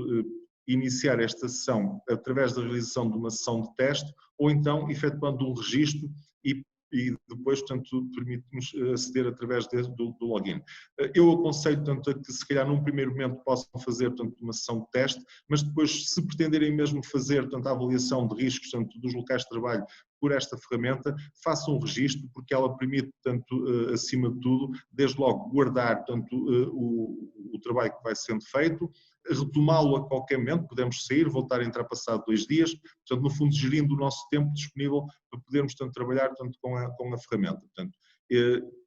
iniciar esta sessão através da realização de uma sessão de teste ou então efetuando um registro e depois, portanto, permite-nos aceder através do login. Eu aconselho, portanto, a que se calhar num primeiro momento possam fazer, portanto, uma sessão de teste, mas depois, se pretenderem mesmo fazer, portanto, a avaliação de riscos, portanto, dos locais de trabalho por esta ferramenta, façam um registro, porque ela permite, portanto, acima de tudo, desde logo guardar, portanto, o trabalho que vai sendo feito, retomá-lo a qualquer momento, podemos sair, voltar a entrar passado 2 dias, portanto, no fundo, gerindo o nosso tempo disponível para podermos, portanto, trabalhar, portanto, com a ferramenta. Portanto,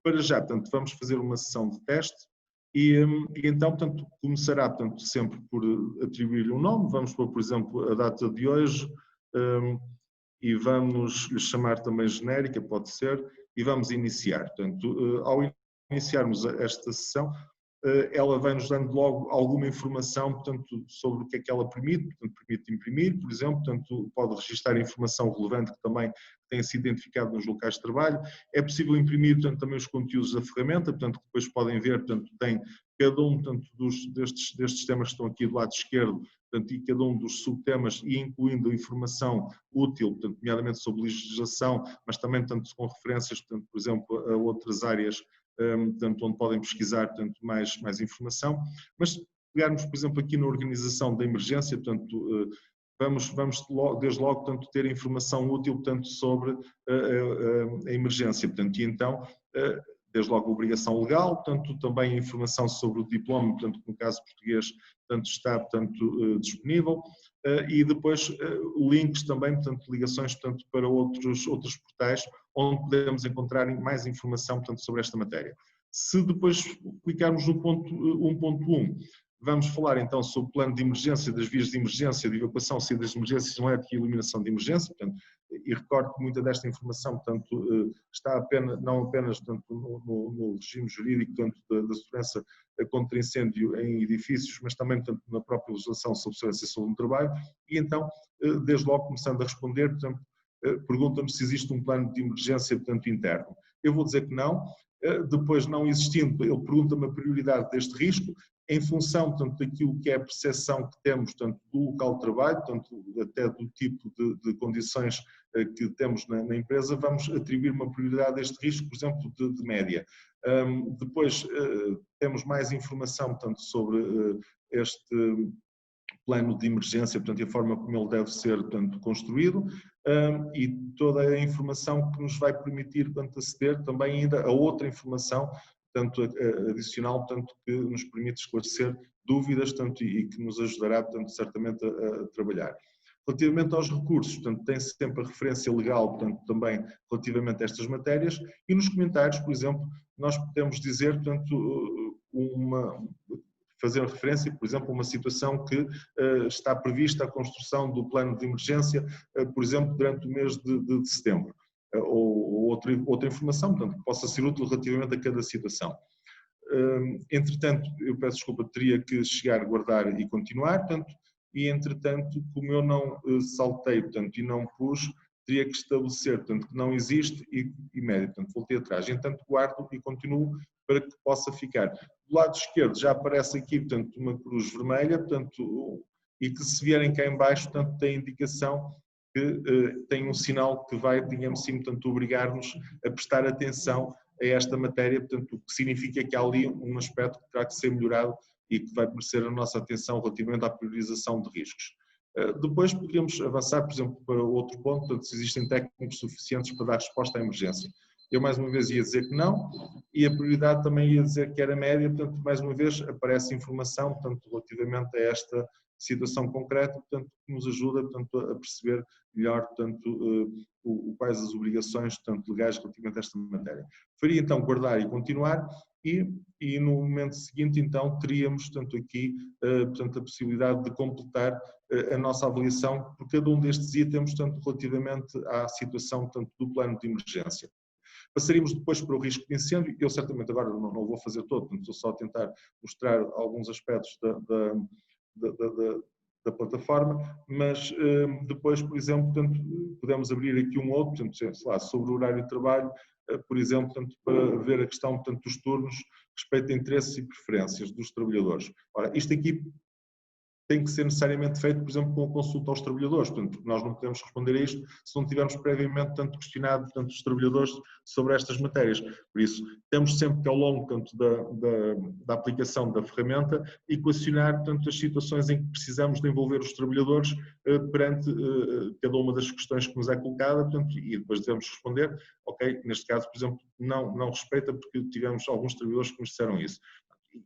para já, portanto, vamos fazer uma sessão de teste e então, portanto, começará, portanto, sempre por atribuir-lhe um nome, vamos pôr, por exemplo, a data de hoje e vamos lhe chamar também genérica, pode ser, e vamos iniciar. Portanto, ao iniciarmos esta sessão, ela vai-nos dando logo alguma informação, portanto, sobre o que é que ela permite, portanto, permite imprimir, por exemplo, portanto, pode registrar informação relevante que também tenha sido identificado nos locais de trabalho. É possível imprimir, portanto, também os conteúdos da ferramenta, portanto, que depois podem ver, portanto, tem cada um, portanto, destes temas que estão aqui do lado esquerdo, portanto, e cada um dos subtemas, e incluindo informação útil, portanto, nomeadamente sobre legislação, mas também, portanto, com referências, portanto, por exemplo, a outras áreas, portanto, onde podem pesquisar, portanto, mais informação. Mas pegarmos, por exemplo, aqui na organização da emergência, portanto, vamos desde logo, portanto, ter informação útil, portanto, sobre a emergência, portanto, e então, desde logo a obrigação legal, portanto, também a informação sobre o diploma, portanto, no caso português, portanto, está, portanto, disponível, e depois links também, portanto, ligações, portanto, para outros portais, onde podemos encontrar mais informação, portanto, sobre esta matéria. Se depois clicarmos no ponto 1.1, vamos falar então sobre o plano de emergência, das vias de emergência, de evacuação, saídas de emergência, elétrica e iluminação de emergência, portanto, e recordo que muita desta informação, portanto, está não apenas, portanto, no regime jurídico, portanto, da segurança contra incêndio em edifícios, mas também, portanto, na própria legislação sobre segurança e saúde no trabalho, e então, desde logo começando a responder, portanto, pergunta-me se existe um plano de emergência, portanto, interno. Eu vou dizer que não. Depois, não existindo, ele pergunta-me a prioridade deste risco, em função, portanto, daquilo que é a percepção que temos, tanto do local de trabalho, portanto, até do tipo de condições que temos na empresa, vamos atribuir uma prioridade a este risco, por exemplo, de média. Depois, temos mais informação, portanto, sobre este plano de emergência, portanto, e a forma como ele deve ser, portanto, construído, e toda a informação que nos vai permitir, portanto, aceder também ainda a outra informação, portanto, adicional, portanto, que nos permite esclarecer dúvidas, portanto, e que nos ajudará, portanto, certamente a trabalhar. Relativamente aos recursos, portanto, tem sempre a referência legal, portanto, também relativamente a estas matérias, e nos comentários, por exemplo, nós podemos dizer, portanto, fazer referência, por exemplo, a uma situação que está prevista a construção do plano de emergência, por exemplo, durante o mês de setembro, ou outra informação, portanto, que possa ser útil relativamente a cada situação. Entretanto, eu peço desculpa, teria que chegar, guardar e continuar, portanto, e entretanto, como eu não saltei, portanto, e não pus, teria que estabelecer, portanto, que não existe e médio, portanto, voltei atrás. Entanto, guardo e continuo para que possa ficar. Do lado esquerdo já aparece aqui, portanto, uma cruz vermelha, portanto, e que se vierem cá em baixo, portanto, tem indicação que tem um sinal que vai, digamos assim, portanto, obrigar-nos a prestar atenção a esta matéria, portanto, o que significa que há ali um aspecto que terá que ser melhorado e que vai merecer a nossa atenção relativamente à priorização de riscos. Depois poderíamos avançar, por exemplo, para outro ponto, portanto, se existem técnicos suficientes para dar resposta à emergência. Eu, mais uma vez, ia dizer que não, e a prioridade também ia dizer que era média, portanto, mais uma vez, aparece informação, portanto, relativamente a esta situação concreta, portanto, que nos ajuda, portanto, a perceber melhor, portanto, quais as obrigações, portanto, legais relativamente a esta matéria. Faria, então, guardar e continuar, e no momento seguinte, então, teríamos, portanto, aqui, portanto, a possibilidade de completar a nossa avaliação por cada um destes itens, portanto, relativamente à situação, portanto, do plano de emergência. Passaríamos depois para o risco de incêndio. Eu certamente agora não vou fazer todo, portanto, estou só a tentar mostrar alguns aspectos da plataforma, mas depois, por exemplo, portanto, podemos abrir aqui um outro, portanto, sei lá, sobre o horário de trabalho, por exemplo, portanto, para ver a questão, portanto, dos turnos, respeito a interesses e preferências dos trabalhadores. Ora, isto aqui tem que ser necessariamente feito, por exemplo, com a consulta aos trabalhadores, portanto, porque nós não podemos responder a isto se não tivermos previamente, portanto, questionado, portanto, os trabalhadores sobre estas matérias. Por isso, temos sempre que, ao longo, portanto, da aplicação da ferramenta, equacionar, portanto, as situações em que precisamos de envolver os trabalhadores perante cada uma das questões que nos é colocada, portanto, e depois devemos responder, ok, neste caso, por exemplo, não respeita porque tivemos alguns trabalhadores que nos disseram isso.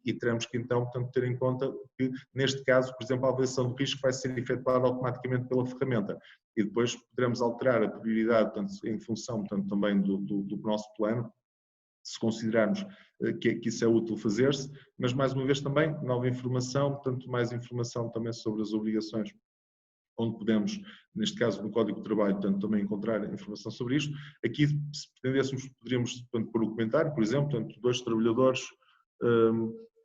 E teremos que, então, portanto, ter em conta que, neste caso, por exemplo, a avaliação de risco vai ser efetuada automaticamente pela ferramenta e depois poderemos alterar a prioridade, portanto, em função, portanto, também do nosso plano, se considerarmos que isso é útil fazer-se, mas, mais uma vez, também, nova informação, portanto, mais informação também sobre as obrigações, onde podemos, neste caso, no Código de Trabalho, portanto, também encontrar informação sobre isto. Aqui, se pretendêssemos, poderíamos, portanto, pôr o comentário, por exemplo, portanto, 2 trabalhadores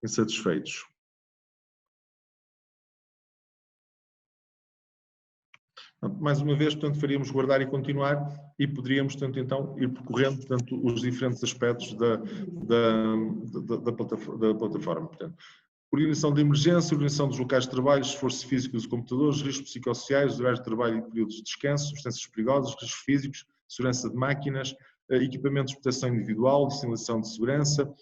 insatisfeitos. Mais uma vez, portanto, faríamos guardar e continuar e poderíamos, portanto, então, ir percorrendo, portanto, os diferentes aspectos da plataforma. Portanto, organização de emergência, organização dos locais de trabalho, esforços físicos e computadores, riscos psicossociais, horários de trabalho e períodos de descanso, substâncias perigosas, riscos físicos, segurança de máquinas, equipamentos de proteção individual, sinalização de segurança,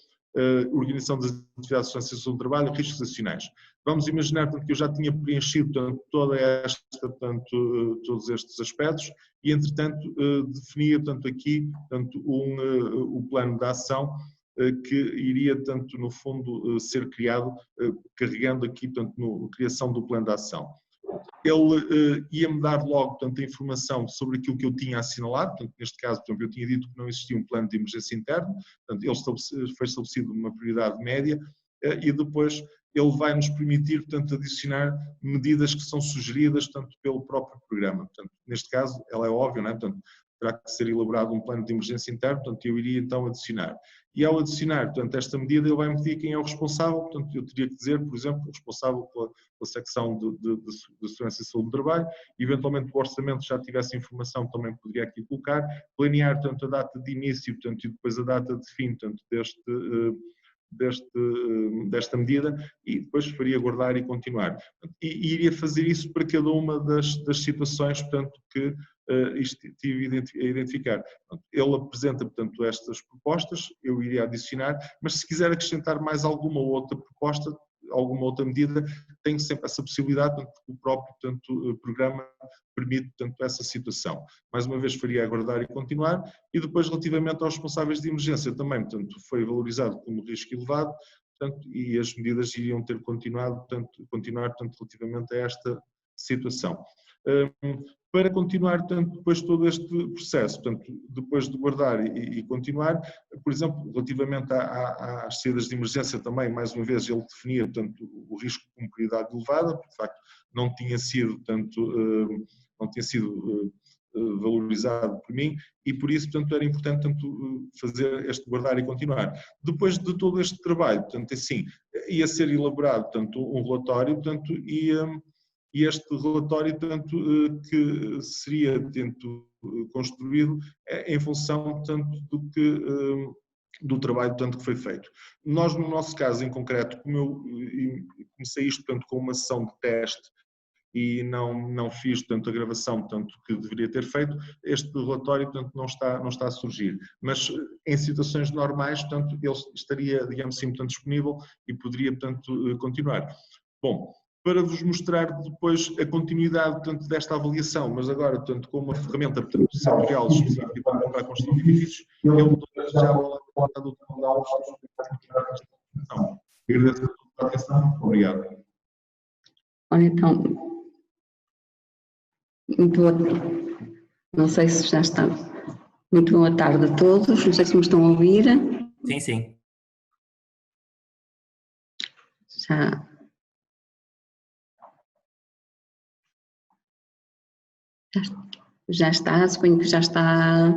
organização das atividades de substância do trabalho, riscos adicionais. Vamos imaginar, portanto, que eu já tinha preenchido, portanto, todos estes aspectos e, entretanto, definia, portanto, aqui, portanto, o plano de ação que iria, portanto, no fundo, ser criado, carregando aqui, portanto, na criação do plano de ação. Ele ia-me dar logo, portanto, a informação sobre aquilo que eu tinha assinalado, portanto, neste caso, portanto, eu tinha dito que não existia um plano de emergência interno, portanto, foi estabelecido uma prioridade média e depois ele vai nos permitir, portanto, adicionar medidas que são sugeridas, portanto, pelo próprio programa. Portanto, neste caso, ela é óbvia, não é? Portanto, terá que ser elaborado um plano de emergência interno, portanto, eu iria então adicionar. E ao adicionar, portanto, esta medida, ele vai me pedir quem é o responsável, portanto, eu teria que dizer, por exemplo, o responsável pela secção de segurança e saúde do trabalho, eventualmente o orçamento já tivesse informação, também poderia aqui colocar, planear, portanto, a data de início, portanto, e depois a data de fim, portanto, desta medida e depois faria guardar e continuar. E iria fazer isso para cada uma das situações, portanto, que estive a identificar. Ele apresenta, portanto, estas propostas, eu iria adicionar, mas se quiser acrescentar mais alguma outra proposta, alguma outra medida, tem sempre essa possibilidade, portanto, o próprio, portanto, programa permite, portanto, essa situação. Mais uma vez faria aguardar e continuar, e depois relativamente aos responsáveis de emergência também, portanto, foi valorizado como risco elevado, portanto, e as medidas iriam ter continuar, portanto, relativamente a esta situação. Para continuar, portanto, depois todo este processo, portanto, depois de guardar e continuar, por exemplo, relativamente às saídas de emergência também, mais uma vez, ele definia, portanto, o risco como prioridade elevada, porque de facto não tinha sido, portanto, valorizado por mim e por isso, portanto, era importante, portanto, fazer este guardar e continuar. Depois de todo este trabalho, portanto, assim, ia ser elaborado, portanto, um relatório, portanto, e este relatório, portanto, que seria, portanto, construído em função, portanto, do trabalho, portanto, que foi feito. Nós, no nosso caso em concreto, como eu comecei isto, portanto, com uma sessão de teste e não fiz, portanto, a gravação, portanto, que deveria ter feito, este relatório, portanto, não está a surgir. Mas em situações normais, portanto, ele estaria, digamos assim, portanto, disponível e poderia, portanto, continuar. Bom, para vos mostrar depois a continuidade, portanto, desta avaliação, mas agora, portanto, com uma ferramenta, portanto, setorial específica para a construção de edifícios, eu já vou falar do então, agradeço a toda a atenção. Obrigado. Olha, então, não sei se já está. Muito boa tarde a todos, não sei se me estão a ouvir. Sim, sim. Já está, suponho que já está,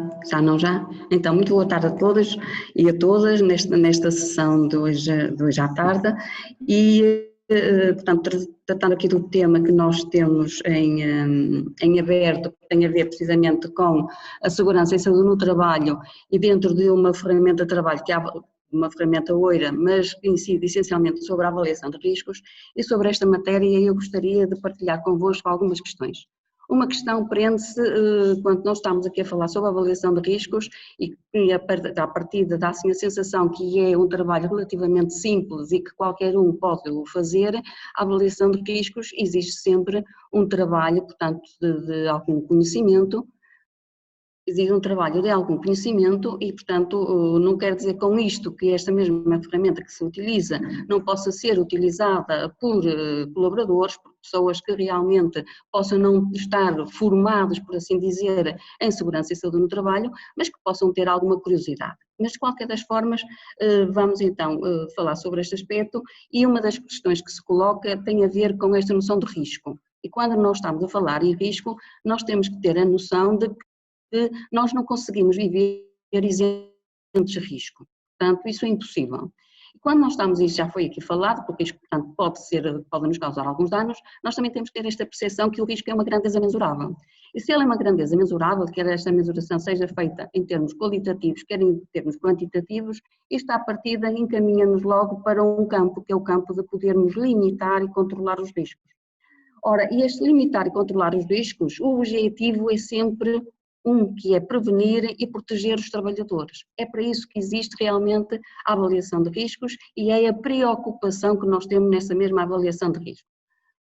já? Então, muito boa tarde a todos e a todas nesta sessão de hoje à tarde e, portanto, tratando aqui do tema que nós temos em aberto, que tem a ver precisamente com a segurança e saúde no trabalho e dentro de uma ferramenta de trabalho que há uma ferramenta OIRA, mas que incide essencialmente sobre a avaliação de riscos e sobre esta matéria eu gostaria de partilhar convosco algumas questões. Uma questão prende-se, quando nós estamos aqui a falar sobre a avaliação de riscos e a partida dá assim a sensação que é um trabalho relativamente simples e que qualquer um pode o fazer, a avaliação de riscos exige sempre um trabalho, portanto, de algum conhecimento, exige um trabalho de algum conhecimento e, portanto, não quer dizer com isto que esta mesma ferramenta que se utiliza não possa ser utilizada por colaboradores, por pessoas que realmente possam não estar formados, por assim dizer, em segurança e saúde no trabalho, mas que possam ter alguma curiosidade. Mas, de qualquer das formas, vamos então falar sobre este aspecto e uma das questões que se coloca tem a ver com esta noção de risco. E quando nós estamos a falar em risco, nós temos que ter a noção de que nós não conseguimos viver isentos de risco. Portanto, isso é impossível. quando nós estamos, isto já foi aqui falado, porque o risco, portanto, pode nos causar alguns danos, nós também temos que ter esta percepção que o risco é uma grandeza mensurável. E se ele é uma grandeza mensurável, quer esta mensuração seja feita em termos qualitativos, quer em termos quantitativos, isto à partida encaminha-nos logo para um campo, que é o campo de podermos limitar e controlar os riscos. Ora, e este limitar e controlar os riscos, o objetivo é sempre que é prevenir e proteger os trabalhadores. É para isso que existe realmente a avaliação de riscos e é a preocupação que nós temos nessa mesma avaliação de riscos.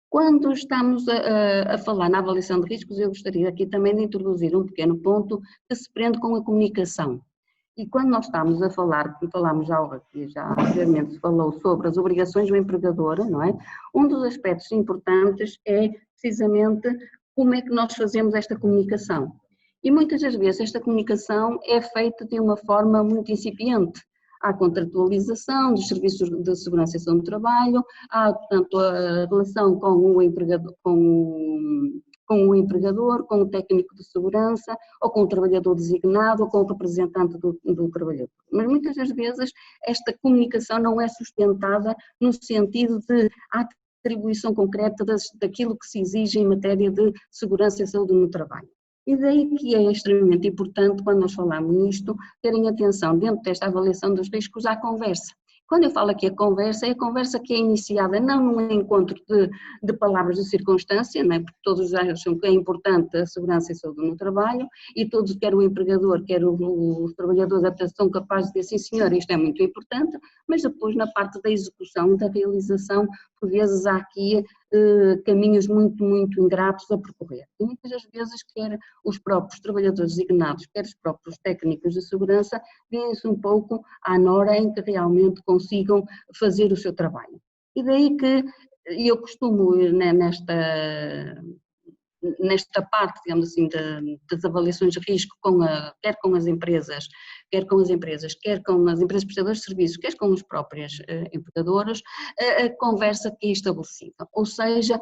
Quando estamos a falar na avaliação de riscos, eu gostaria aqui também de introduzir um pequeno ponto que se prende com a comunicação. E quando nós estamos a falar, falámos já aqui, já anteriormente se falou sobre as obrigações do empregador, não é? Um dos aspectos importantes é precisamente como é que nós fazemos esta comunicação. E muitas das vezes esta comunicação é feita de uma forma muito incipiente. Há contratualização dos serviços de segurança e saúde do trabalho, há, portanto, a relação com o empregador, com o técnico de segurança, ou com o trabalhador designado, ou com o representante do trabalhador. Mas muitas das vezes esta comunicação não é sustentada no sentido de atribuição concreta daquilo que se exige em matéria de segurança e saúde no trabalho. E daí que é extremamente importante, quando nós falamos nisto, terem atenção dentro desta avaliação dos riscos à conversa. Quando eu falo aqui a conversa, é a conversa que é iniciada não num encontro de palavras de circunstância, não é? Porque todos acham que é importante a segurança e a saúde no trabalho e todos, quer o empregador, quer os trabalhadores, até são capazes de dizer sim senhor, isto é muito importante, mas depois na parte da execução e da realização, por vezes há aqui caminhos muito, muito ingratos a percorrer. E muitas das vezes, quer os próprios trabalhadores designados, quer os próprios técnicos de segurança, veem-se um pouco à nora em que realmente consigam fazer o seu trabalho. E daí que eu costumo, nesta parte, digamos assim, das avaliações de risco, quer com as empresas, quer com as empresas prestadoras de serviços, quer com os próprios empregadores, a conversa que é estabelecida. Ou seja,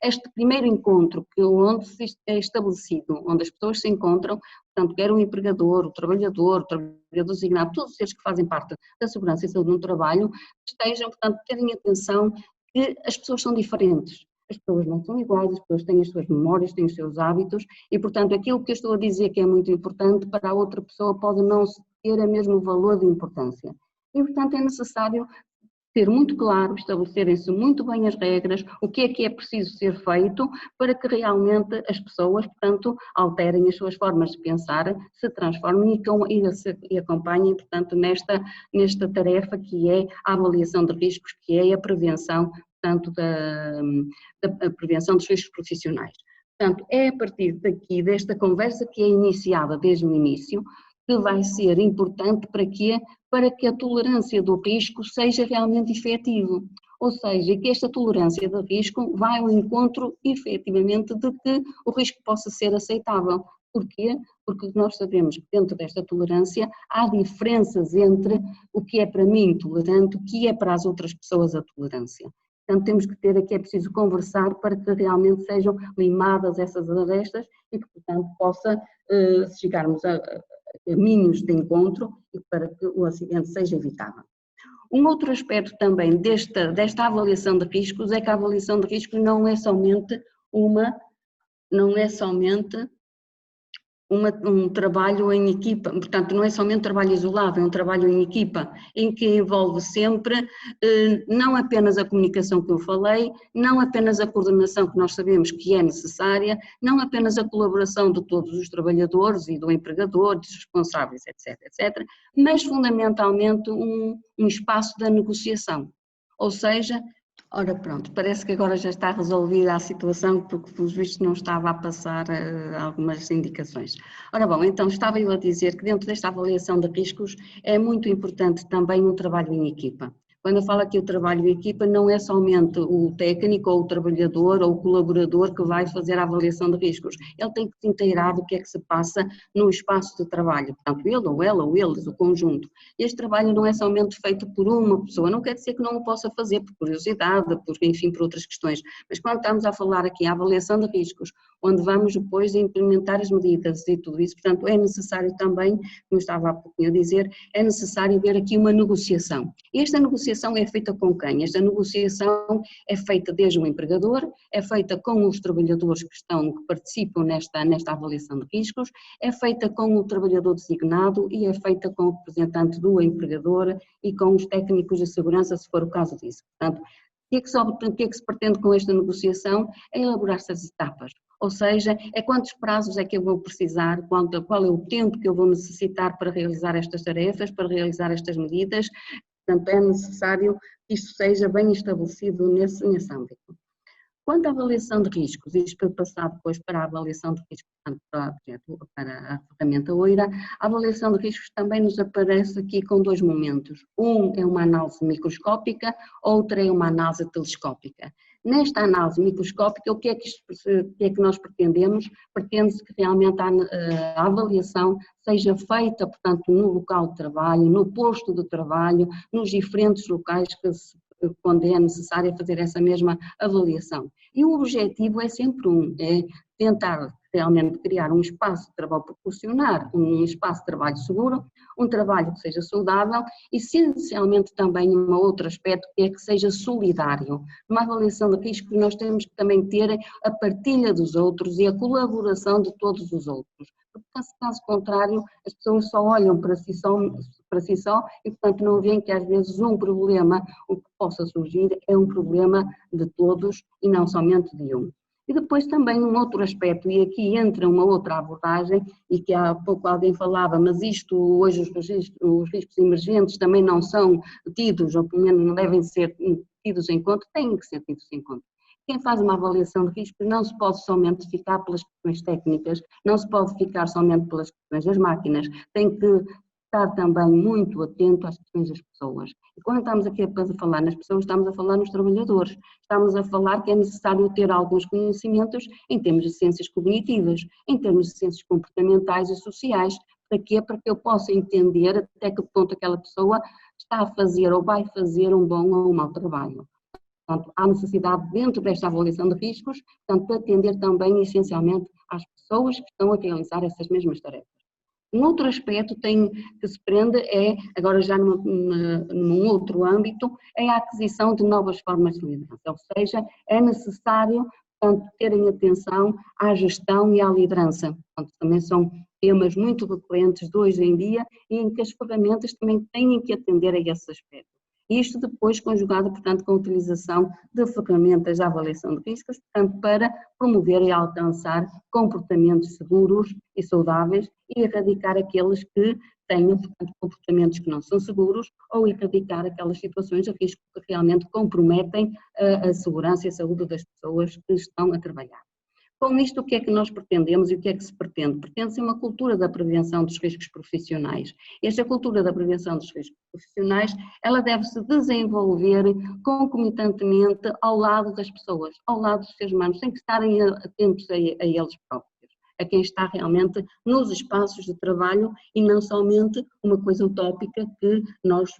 este primeiro encontro onde é estabelecido, onde as pessoas se encontram, portanto, quer o empregador, o trabalhador designado, todos os seres que fazem parte da segurança e saúde no trabalho, estejam, portanto, terem atenção que as pessoas são diferentes. As pessoas não são iguais, as pessoas têm as suas memórias, têm os seus hábitos e, portanto, aquilo que eu estou a dizer que é muito importante para a outra pessoa pode não ter o mesmo valor de importância. E, portanto, é necessário ter muito claro, estabelecerem-se muito bem as regras, o que é preciso ser feito para que realmente as pessoas, portanto, alterem as suas formas de pensar, se transformem e acompanhem, portanto, nesta tarefa que é a avaliação de riscos, que é a prevenção, portanto, da prevenção dos riscos profissionais. Portanto, é a partir daqui, desta conversa que é iniciada desde o início, que vai ser importante para que a tolerância do risco seja realmente efetiva. Ou seja, que esta tolerância do risco vai ao encontro, efetivamente, de que o risco possa ser aceitável. Porquê? Porque nós sabemos que dentro desta tolerância há diferenças entre o que é para mim tolerante, o que é para as outras pessoas a tolerância. Portanto, temos que ter aqui, é preciso conversar para que realmente sejam limadas essas arestas e que, portanto, possa chegarmos a caminhos de encontro e para que o acidente seja evitável. Um outro aspecto também desta avaliação de riscos é que a avaliação de riscos não é somente um trabalho em equipa, portanto não é somente um trabalho isolado, é um trabalho em equipa, em que envolve sempre não apenas a comunicação que eu falei, não apenas a coordenação que nós sabemos que é necessária, não apenas a colaboração de todos os trabalhadores e do empregador, dos responsáveis, etc., mas fundamentalmente um espaço da negociação, ou seja, ora pronto, parece que agora já está resolvida a situação porque pelos vistos não estava a passar algumas indicações. Ora bom, então estava eu a dizer que dentro desta avaliação de riscos é muito importante também o trabalho em equipa. Quando eu falo aqui o trabalho em equipa, não é somente o técnico ou o trabalhador ou o colaborador que vai fazer a avaliação de riscos. Ele tem que se inteirar do que é que se passa no espaço de trabalho. Portanto, ele ou ela ou eles, o conjunto. Este trabalho não é somente feito por uma pessoa. Não quer dizer que não o possa fazer por curiosidade, por outras questões. Mas quando estamos a falar aqui a avaliação de riscos, onde vamos depois implementar as medidas e tudo isso, portanto, é necessário também, como estava há pouquinho a dizer, é necessário ver aqui uma negociação. E esta negociação negociação é feita com quem? Esta negociação é feita desde o empregador, é feita com os trabalhadores que participam nesta avaliação de riscos, é feita com o trabalhador designado e é feita com o representante do empregador e com os técnicos de segurança, se for o caso disso. Portanto, o que é que se pretende com esta negociação? É elaborar estas etapas. Ou seja, é quantos prazos é que eu vou precisar, qual é o tempo que eu vou necessitar para realizar estas tarefas, para realizar estas medidas. Portanto, é necessário que isto seja bem estabelecido nesse âmbito. Quanto à avaliação de riscos, isto foi passado depois para a avaliação de riscos, portanto, para a ferramenta OIRA, a avaliação de riscos também nos aparece aqui com dois momentos. Um é uma análise microscópica, outra é uma análise telescópica. Nesta análise microscópica, o que é que nós pretendemos? Pretende-se que realmente a avaliação seja feita, portanto, no local de trabalho, no posto de trabalho, nos diferentes locais quando é necessário fazer essa mesma avaliação. E o objetivo é sempre é tentar realmente criar um espaço de trabalho, proporcionar um espaço de trabalho seguro, um trabalho que seja saudável e, essencialmente, também um outro aspecto que é que seja solidário. Numa avaliação de riscos nós temos que também ter a partilha dos outros e a colaboração de todos os outros. Porque, caso contrário, as pessoas só olham para si só e, portanto, não veem que às vezes um problema, o que possa surgir, é um problema de todos e não somente de um. E depois também um outro aspecto, e aqui entra uma outra abordagem, e que há pouco alguém falava, mas isto hoje os riscos emergentes também não são tidos, ou pelo menos não devem ser tidos em conta, têm que ser tidos em conta. Quem faz uma avaliação de riscos não se pode somente ficar pelas questões técnicas, não se pode ficar somente pelas questões das máquinas, tem que estar também muito atento às questões das pessoas. E quando estamos aqui a falar nas pessoas, estamos a falar nos trabalhadores, estamos a falar que é necessário ter alguns conhecimentos em termos de ciências cognitivas, em termos de ciências comportamentais e sociais. Para quê? Para que eu possa entender até que ponto aquela pessoa está a fazer ou vai fazer um bom ou um mau trabalho. Portanto, há necessidade dentro desta avaliação de riscos, portanto, de atender também essencialmente às pessoas que estão a realizar essas mesmas tarefas. Um outro aspecto que se prende agora já num outro âmbito, é a aquisição de novas formas de liderança, ou seja, é necessário, portanto, terem atenção à gestão e à liderança. Portanto, também são temas muito recorrentes de hoje em dia e em que as ferramentas também têm que atender a esse aspecto. Isto depois conjugado, portanto, com a utilização de ferramentas de avaliação de riscos, portanto, para promover e alcançar comportamentos seguros e saudáveis e erradicar aqueles que tenham, portanto, comportamentos que não são seguros ou erradicar aquelas situações de risco que realmente comprometem a segurança e a saúde das pessoas que estão a trabalhar. Com isto, o que é que nós pretendemos e o que é que se pretende? Pretende-se uma cultura da prevenção dos riscos profissionais. Esta cultura da prevenção dos riscos profissionais, ela deve-se desenvolver concomitantemente ao lado das pessoas, ao lado dos seres humanos, sem que estarem atentos a eles próprios, a quem está realmente nos espaços de trabalho e não somente uma coisa utópica que nós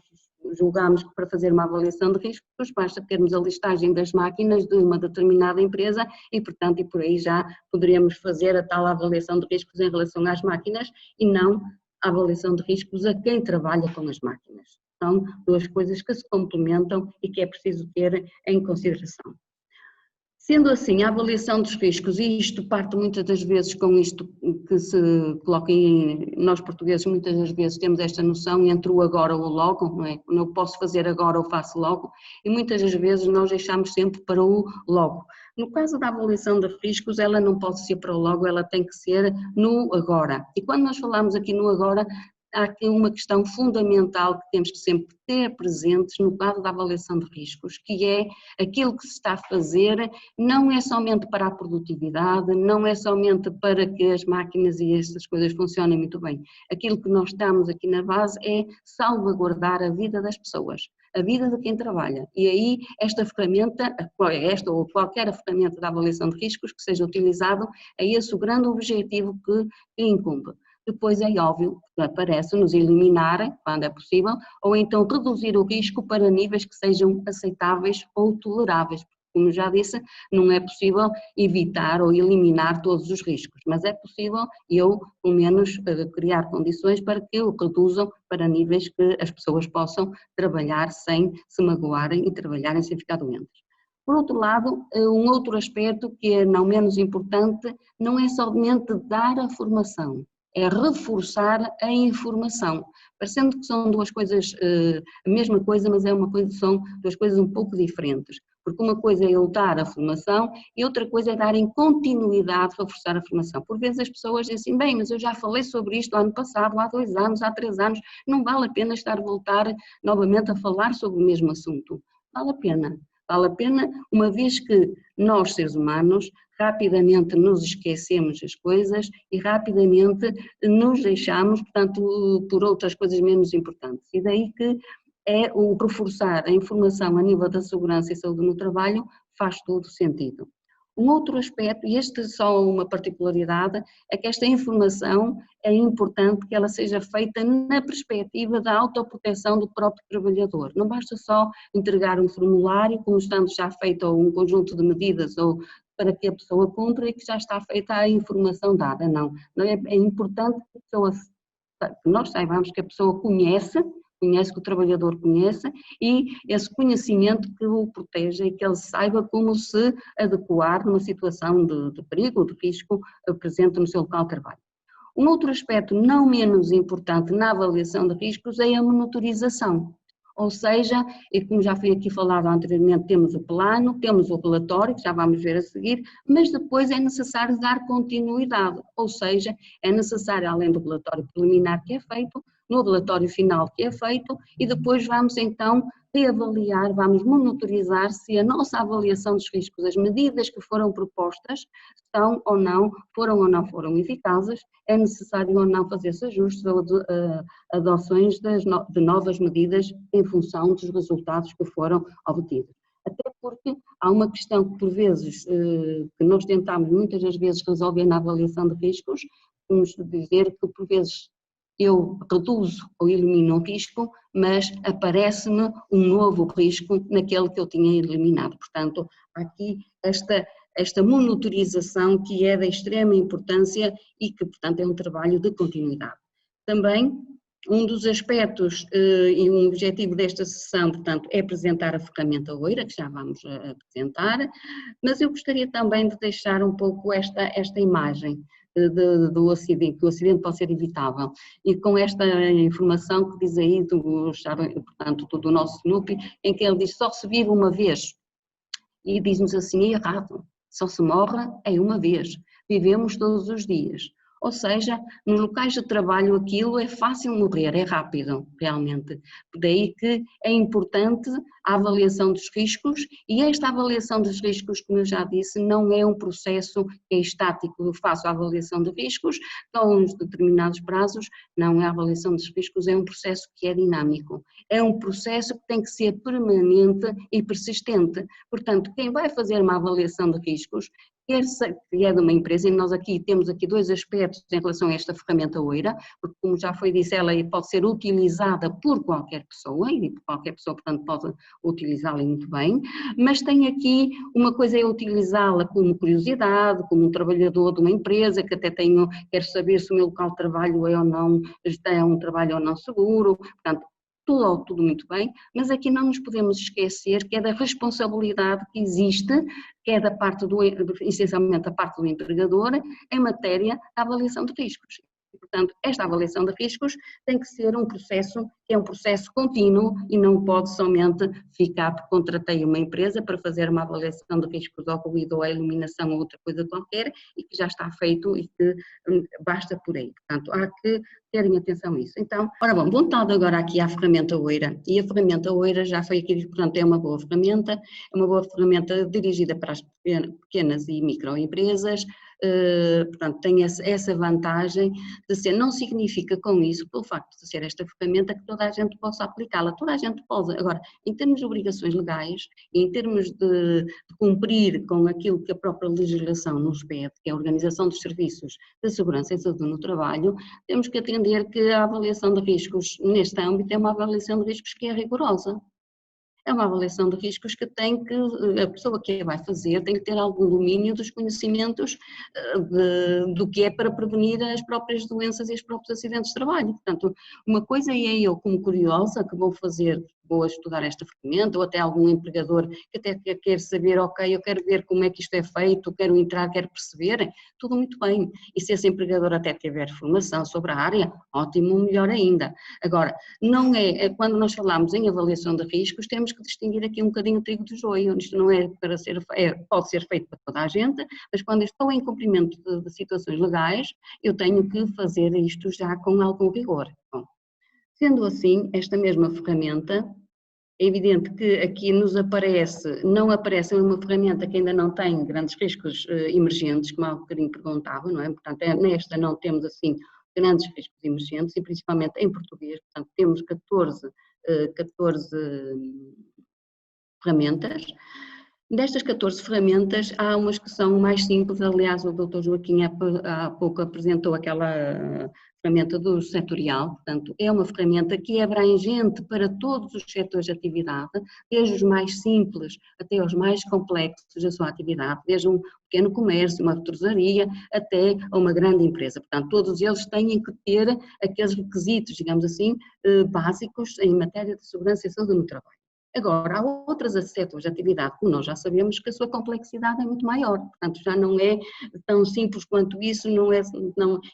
julgamos que para fazer uma avaliação de riscos basta termos a listagem das máquinas de uma determinada empresa e, portanto, por aí já poderíamos fazer a tal avaliação de riscos em relação às máquinas e não a avaliação de riscos a quem trabalha com as máquinas. São duas coisas que se complementam e que é preciso ter em consideração. Sendo assim, a avaliação dos riscos, e isto parte muitas das vezes com isto que se coloca em nós portugueses, muitas das vezes temos esta noção entre o agora ou o logo, não é? Não posso fazer agora ou faço logo, e muitas das vezes nós deixamos sempre para o logo. No caso da avaliação de riscos, ela não pode ser para o logo, ela tem que ser no agora. E quando nós falamos aqui no agora, há aqui uma questão fundamental que temos que sempre ter presentes no quadro da avaliação de riscos, que é aquilo que se está a fazer não é somente para a produtividade, não é somente para que as máquinas e estas coisas funcionem muito bem. Aquilo que nós estamos aqui na base é salvaguardar a vida das pessoas, a vida de quem trabalha. E aí esta ferramenta, esta ou qualquer ferramenta da avaliação de riscos que seja utilizado, é esse o grande objetivo que incumbe. Depois é óbvio que aparece-nos eliminar, quando é possível, ou então reduzir o risco para níveis que sejam aceitáveis ou toleráveis, como já disse, não é possível evitar ou eliminar todos os riscos, mas é possível eu, pelo menos, criar condições para que o reduzam para níveis que as pessoas possam trabalhar sem se magoarem e trabalharem sem ficar doentes. Por outro lado, um outro aspecto que é não menos importante, não é somente dar a formação, é reforçar a informação, parecendo que são duas coisas, a mesma coisa, mas são duas coisas um pouco diferentes, porque uma coisa é eu dar a formação e outra coisa é darem continuidade a reforçar a formação. Por vezes as pessoas dizem assim, bem, mas eu já falei sobre isto ano passado, há 2 anos, há 3 anos, não vale a pena estar a voltar novamente a falar sobre o mesmo assunto. Vale a pena. Vale a pena, uma vez que nós, seres humanos, rapidamente nos esquecemos das coisas e rapidamente nos deixamos, portanto, por outras coisas menos importantes. E daí que é o reforçar a informação a nível da segurança e saúde no trabalho faz todo sentido. Um outro aspecto, e este é só uma particularidade, é que esta informação é importante que ela seja feita na perspectiva da autoproteção do próprio trabalhador. Não basta só entregar um formulário, como estando já feito um conjunto de medidas ou para que a pessoa cumpra e que já está feita a informação dada, não. É importante que nós saibamos que a pessoa conhece que o trabalhador conheça e esse conhecimento que o proteja e que ele saiba como se adequar numa situação de perigo, de risco presente no seu local de trabalho. Um outro aspecto não menos importante na avaliação de riscos é a monitorização. Ou seja, e como já foi aqui falado anteriormente, temos o plano, temos o relatório, que já vamos ver a seguir, mas depois é necessário dar continuidade, ou seja, é necessário, além do relatório preliminar que é feito, no relatório final que é feito, e depois vamos então reavaliar, vamos monitorizar se a nossa avaliação dos riscos, as medidas que foram propostas, foram ou não foram eficazes, é necessário ou não fazer-se ajustes ou adoções de novas medidas em função dos resultados que foram obtidos. Até porque há uma questão que por vezes, que nós tentamos muitas das vezes resolver na avaliação de riscos, vamos dizer que por vezes eu reduzo ou elimino um risco, mas aparece-me um novo risco naquele que eu tinha eliminado. Portanto, há aqui esta monitorização que é da extrema importância e que, portanto, é um trabalho de continuidade. Também, um dos aspectos e um objetivo desta sessão, portanto, é apresentar a ferramenta OIRA, que já vamos apresentar, mas eu gostaria também de deixar um pouco esta imagem do acidente, que o acidente pode ser evitável. E com esta informação que diz aí, portanto, do nosso SNUP, em que ele diz só se vive uma vez. E diz-nos assim, é errado, só se morre é uma vez, vivemos todos os dias. Ou seja, nos locais de trabalho aquilo é fácil morrer, é rápido, realmente. Daí que é importante a avaliação dos riscos e esta avaliação dos riscos, como eu já disse, não é um processo que é estático. Eu faço a avaliação de riscos com uns determinados prazos, não é a avaliação dos riscos, é um processo que é dinâmico. É um processo que tem que ser permanente e persistente. Portanto, quem vai fazer uma avaliação de riscos, quer é de uma empresa, e nós temos aqui 2 aspectos em relação a esta ferramenta OIRA, porque como já foi dito, ela pode ser utilizada por qualquer pessoa, e qualquer pessoa, portanto, pode utilizá-la muito bem, mas tem aqui uma coisa é utilizá-la como curiosidade, como um trabalhador de uma empresa, que até quer saber se o meu local de trabalho é ou não, é um trabalho ou não seguro, portanto, tudo muito bem, mas aqui não nos podemos esquecer que é da responsabilidade que existe, que é essencialmente da parte do empregador, em matéria da avaliação de riscos. E, portanto, esta avaliação de riscos tem que ser um processo que é um processo contínuo e não pode somente ficar porque contratei uma empresa para fazer uma avaliação de riscos ao ruído ou à iluminação ou outra coisa qualquer e que já está feito e que basta por aí. Portanto, há que terem atenção a isso. Então, ora bom, voltado agora aqui à ferramenta OIRA, e a ferramenta OIRA já foi aqui, portanto, é uma boa ferramenta dirigida para as pequenas e microempresas, portanto, tem essa vantagem de ser, não significa com isso, pelo facto de ser esta ferramenta, que toda a gente possa aplicá-la, toda a gente pode. Agora, em termos de obrigações legais, em termos de cumprir com aquilo que a própria legislação nos pede, que é a organização dos serviços de segurança e saúde no trabalho, temos que atender que a avaliação de riscos neste âmbito é uma avaliação de riscos que é rigorosa. é uma avaliação de riscos que a pessoa que a vai fazer tem que ter algum domínio dos conhecimentos do que é para prevenir as próprias doenças e os próprios acidentes de trabalho. Portanto, uma coisa é eu, como curiosa, que vou estudar esta ferramenta, ou até algum empregador que até quer saber, ok, eu quero ver como é que isto é feito, quero entrar, quero perceber, tudo muito bem. E se esse empregador até tiver formação sobre a área, ótimo, melhor ainda. Agora, não quando nós falamos em avaliação de riscos, temos que distinguir aqui um bocadinho o trigo do joio. Isto não é para ser, pode ser feito para toda a gente, mas quando estou em cumprimento de situações legais, eu tenho que fazer isto já com algum rigor. Bom, sendo assim, esta mesma ferramenta, é evidente que aqui não aparece uma ferramenta que ainda não tem grandes riscos emergentes, como há um bocadinho perguntava, não é? Portanto, nesta não temos assim grandes riscos emergentes e principalmente em português, portanto temos 14 ferramentas. Destas 14 ferramentas, há umas que são mais simples, aliás o Dr. Joaquim há pouco apresentou aquela ferramenta do setorial, portanto é uma ferramenta que é abrangente para todos os setores de atividade, desde os mais simples até os mais complexos da sua atividade, desde um pequeno comércio, uma artesanaria, até a uma grande empresa. Portanto, todos eles têm que ter aqueles requisitos, digamos assim, básicos em matéria de segurança e saúde no trabalho. Agora, há outras setores de atividade, como nós já sabemos, que a sua complexidade é muito maior, portanto já não é tão simples quanto isso,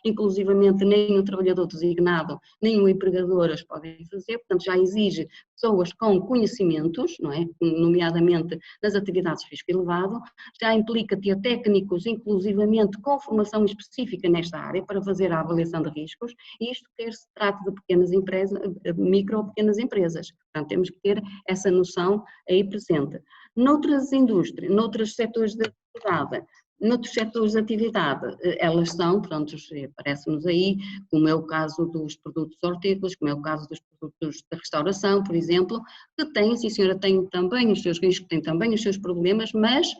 inclusivamente nem o trabalhador designado, nem o empregador as podem fazer, portanto já exige pessoas com conhecimentos, não é? Nomeadamente nas atividades de risco elevado, já implica ter técnicos, inclusivamente com formação específica nesta área para fazer a avaliação de riscos, e isto quer se trate de pequenas empresas, micro ou pequenas empresas, portanto temos que ter essa noção aí presente. Noutras indústrias, noutros setores de atividade, elas são, pronto, aparece-nos aí, como é o caso dos produtos hortícolas, como é o caso dos produtos da restauração, por exemplo, que têm, sim senhora, têm também os seus riscos, têm também os seus problemas, mas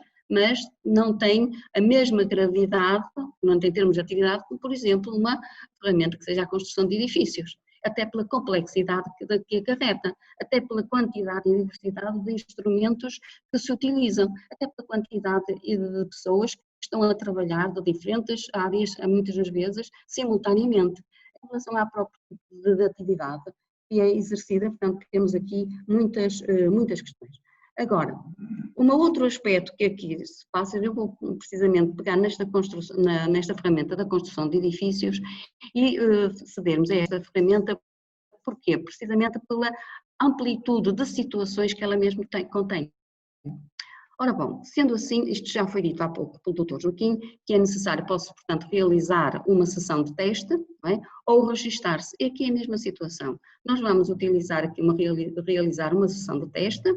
não tem a mesma gravidade, não tem termos de atividade, como por exemplo uma ferramenta que seja a construção de edifícios, até pela complexidade que acarreta, até pela quantidade e diversidade de instrumentos que se utilizam, até pela quantidade de pessoas que estão a trabalhar de diferentes áreas, muitas das vezes, simultaneamente. Em relação à própria de atividade que é exercida, portanto, temos aqui muitas questões. Agora, um outro aspecto que aqui se passa, eu vou precisamente pegar nesta ferramenta da construção de edifícios e cedermos a esta ferramenta, porquê? Precisamente pela amplitude de situações que ela mesmo contém. Ora bom, sendo assim, isto já foi dito há pouco pelo Dr. Joaquim, que é necessário, portanto, realizar uma sessão de teste, não é? Ou registar-se, e aqui é a mesma situação. Nós vamos utilizar aqui realizar uma sessão de teste.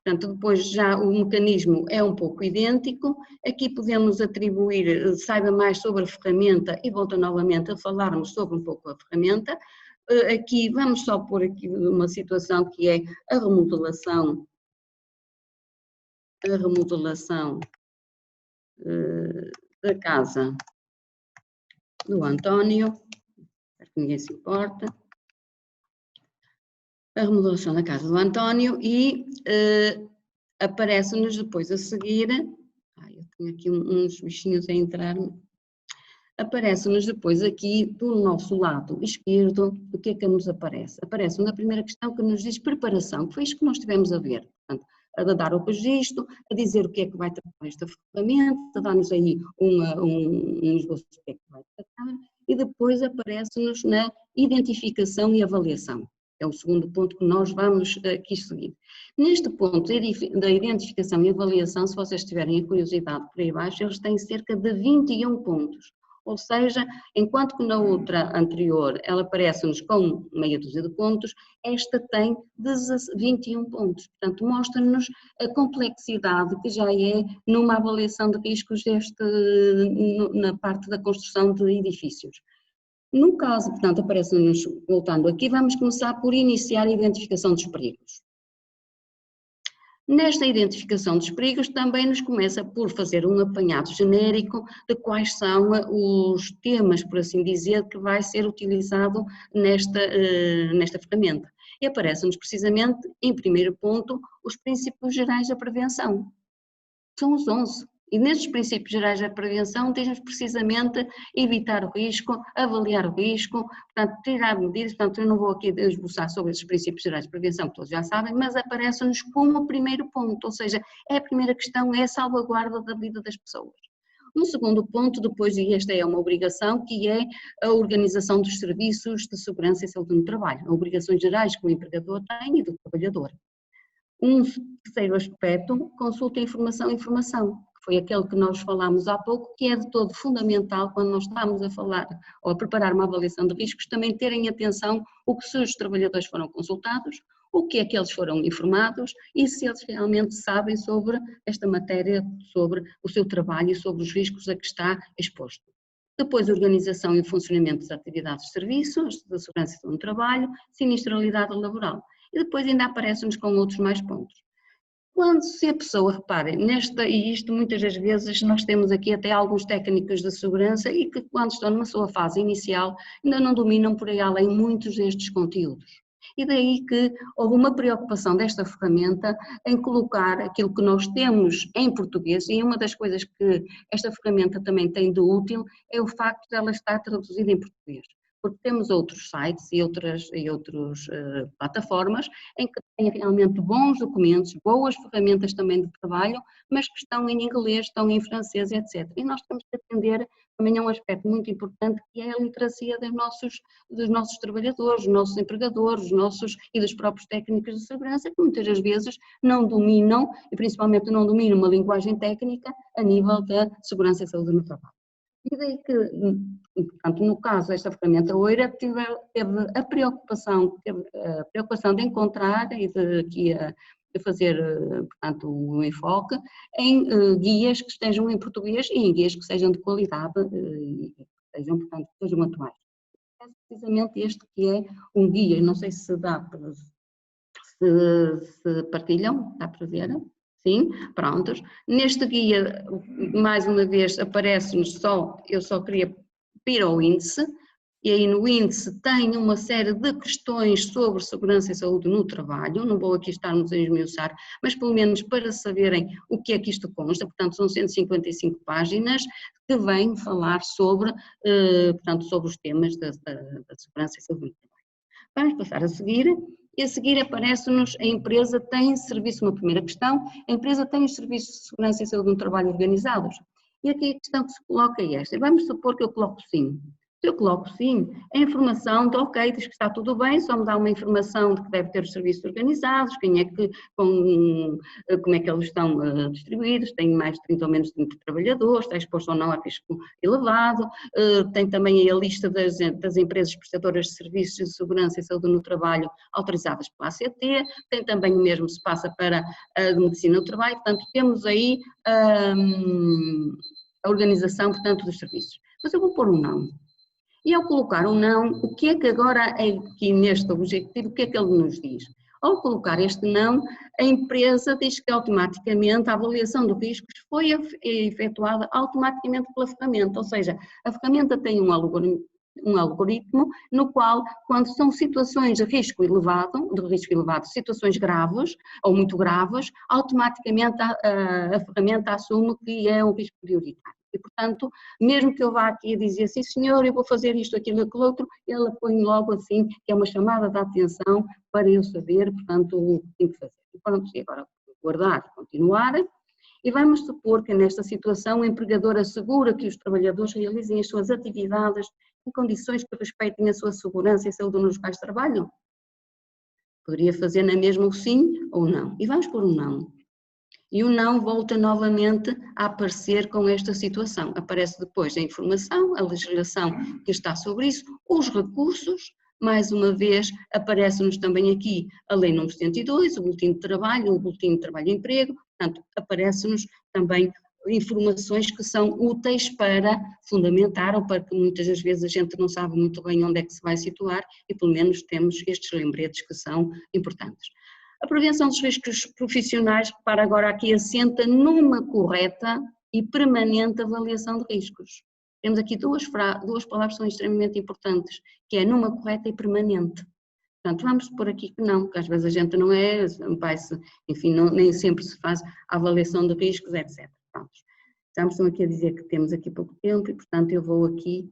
Portanto, depois já o mecanismo é um pouco idêntico, aqui podemos atribuir, saiba mais sobre a ferramenta e volta novamente a falarmos sobre um pouco a ferramenta. Aqui vamos só pôr aqui uma situação que é a remodelação da casa do António, espero que ninguém se importa. A remodelação da casa do António e aparece-nos depois a seguir, eu tenho aqui uns bichinhos a entrar-me, aparece-nos depois aqui do nosso lado esquerdo, o que é que nos aparece? Aparece-nos a primeira questão que nos diz preparação, que foi isto que nós tivemos a ver, portanto, a dar o registro, a dizer o que é que vai tratar esta ferramenta, a dar-nos aí um esboço do que é que vai tratar, e depois aparece-nos na identificação e avaliação. É o segundo ponto que nós vamos aqui seguir. Neste ponto da identificação e avaliação, se vocês tiverem a curiosidade por aí abaixo, eles têm cerca de 21 pontos. Ou seja, enquanto que na outra anterior ela aparece-nos com meia dúzia de pontos, esta tem 21 pontos. Portanto, mostra-nos a complexidade que já é numa avaliação de riscos na parte da construção de edifícios. No caso, portanto, aparece-nos, voltando aqui, vamos começar por iniciar a identificação dos perigos. Nesta identificação dos perigos também nos começa por fazer um apanhado genérico de quais são os temas, por assim dizer, que vai ser utilizado nesta ferramenta. e aparecem-nos precisamente, em primeiro ponto, os princípios gerais da prevenção. São os 11. E nestes princípios gerais da prevenção diz-nos precisamente evitar o risco, avaliar o risco, portanto, tirar medidas, portanto, eu não vou aqui esboçar sobre esses princípios gerais de prevenção, que todos já sabem, mas aparecem-nos como primeiro ponto, ou seja, é a primeira questão, é a salvaguarda da vida das pessoas. Um segundo ponto, depois, e esta é uma obrigação, que é a organização dos serviços de segurança e saúde no trabalho, obrigações gerais que o empregador tem e do trabalhador. Um terceiro aspecto, consulta informação, que foi aquele que nós falámos há pouco, que é de todo fundamental quando nós estamos a falar ou a preparar uma avaliação de riscos, também terem atenção o que se os trabalhadores foram consultados, o que é que eles foram informados e se eles realmente sabem sobre esta matéria, sobre o seu trabalho e sobre os riscos a que está exposto. Depois, organização e funcionamento das atividades de serviços, da segurança no trabalho, sinistralidade laboral. E depois ainda aparecem-nos com outros mais pontos. Quando se a pessoa, reparem, e isto muitas das vezes nós temos aqui até alguns técnicos de segurança e que quando estão numa sua fase inicial ainda não dominam por aí além muitos destes conteúdos. E daí que houve uma preocupação desta ferramenta em colocar aquilo que nós temos em português, e uma das coisas que esta ferramenta também tem de útil é o facto de ela estar traduzida em português. Porque temos outros sites e outras plataformas em que têm realmente bons documentos, boas ferramentas também de trabalho, mas que estão em inglês, estão em francês, etc. E nós temos que atender também a um aspecto muito importante que é a literacia dos nossos trabalhadores, dos nossos empregadores, e dos próprios técnicos de segurança, que muitas das vezes não dominam, e principalmente não dominam uma linguagem técnica a nível da segurança e saúde no trabalho. E daí que, portanto, no caso desta ferramenta OIRA, teve a preocupação de encontrar e de fazer, portanto, um enfoque em guias que estejam em português e em guias que sejam de qualidade e que sejam, portanto, que sejam atuais. É precisamente este que é um guia, não sei se dá para, se partilham, dá para ver? Sim, prontos. Neste guia, mais uma vez, aparece-nos eu só queria ir ao índice, e aí no índice tem uma série de questões sobre segurança e saúde no trabalho, não vou aqui estarmos a esmiuçar, mas pelo menos para saberem o que é que isto consta, portanto são 155 páginas que vêm falar sobre, portanto, sobre os temas da segurança e saúde no trabalho. Vamos passar a seguir. E a seguir aparece-nos a empresa tem serviço, uma primeira questão, a empresa tem os serviços de segurança e saúde no trabalho organizados. E aqui a questão que se coloca é esta, vamos supor que eu coloco sim. Se eu coloco sim, a informação, ok, diz que está tudo bem, só me dá uma informação de que deve ter os serviços organizados, quem é que, como é que eles estão distribuídos, tem mais de 30 ou menos de 30 trabalhadores, está exposto ou não a risco elevado, tem também aí a lista das empresas prestadoras de serviços de segurança e saúde no trabalho autorizadas pela ACT, tem também o mesmo se passa para a medicina do trabalho, portanto temos aí a organização, portanto, dos serviços. Mas eu vou pôr um não. E ao colocar um não, o que é que agora, aqui neste objetivo, o que é que ele nos diz? Ao colocar este não, a empresa diz que automaticamente a avaliação de riscos foi efetuada automaticamente pela ferramenta, ou seja, a ferramenta tem um algoritmo no qual, quando são situações de risco elevado, situações graves ou muito graves, automaticamente a ferramenta assume que é um risco prioritário. E, portanto, mesmo que eu vá aqui a dizer assim, senhor, eu vou fazer isto, aquilo, aquilo outro, ela põe logo assim, que é uma chamada de atenção para eu saber, portanto, o que tenho que fazer. E pronto, e agora guardar e continuar. E vamos supor que nesta situação o empregador assegura que os trabalhadores realizem as suas atividades em condições que respeitem a sua segurança e saúde nos locais de trabalho. Poderia fazer na mesma o sim ou não. E vamos por um não. E o não volta novamente a aparecer com esta situação. Aparece depois a informação, a legislação que está sobre isso, os recursos, mais uma vez aparece-nos também aqui a Lei número 102, o Boletim de Trabalho, o Boletim de Trabalho e Emprego, portanto, aparece-nos também informações que são úteis para fundamentar ou para que muitas das vezes a gente não sabe muito bem onde é que se vai situar e pelo menos temos estes lembretes que são importantes. A prevenção dos riscos profissionais, para agora aqui, assenta numa correta e permanente avaliação de riscos. Temos aqui duas palavras que são extremamente importantes, que é numa correta e permanente. Portanto, vamos supor aqui que não, que às vezes a gente não é, enfim, nem sempre se faz a avaliação de riscos, etc. Pronto. Já me estão aqui a dizer que temos aqui pouco tempo e, portanto, eu vou aqui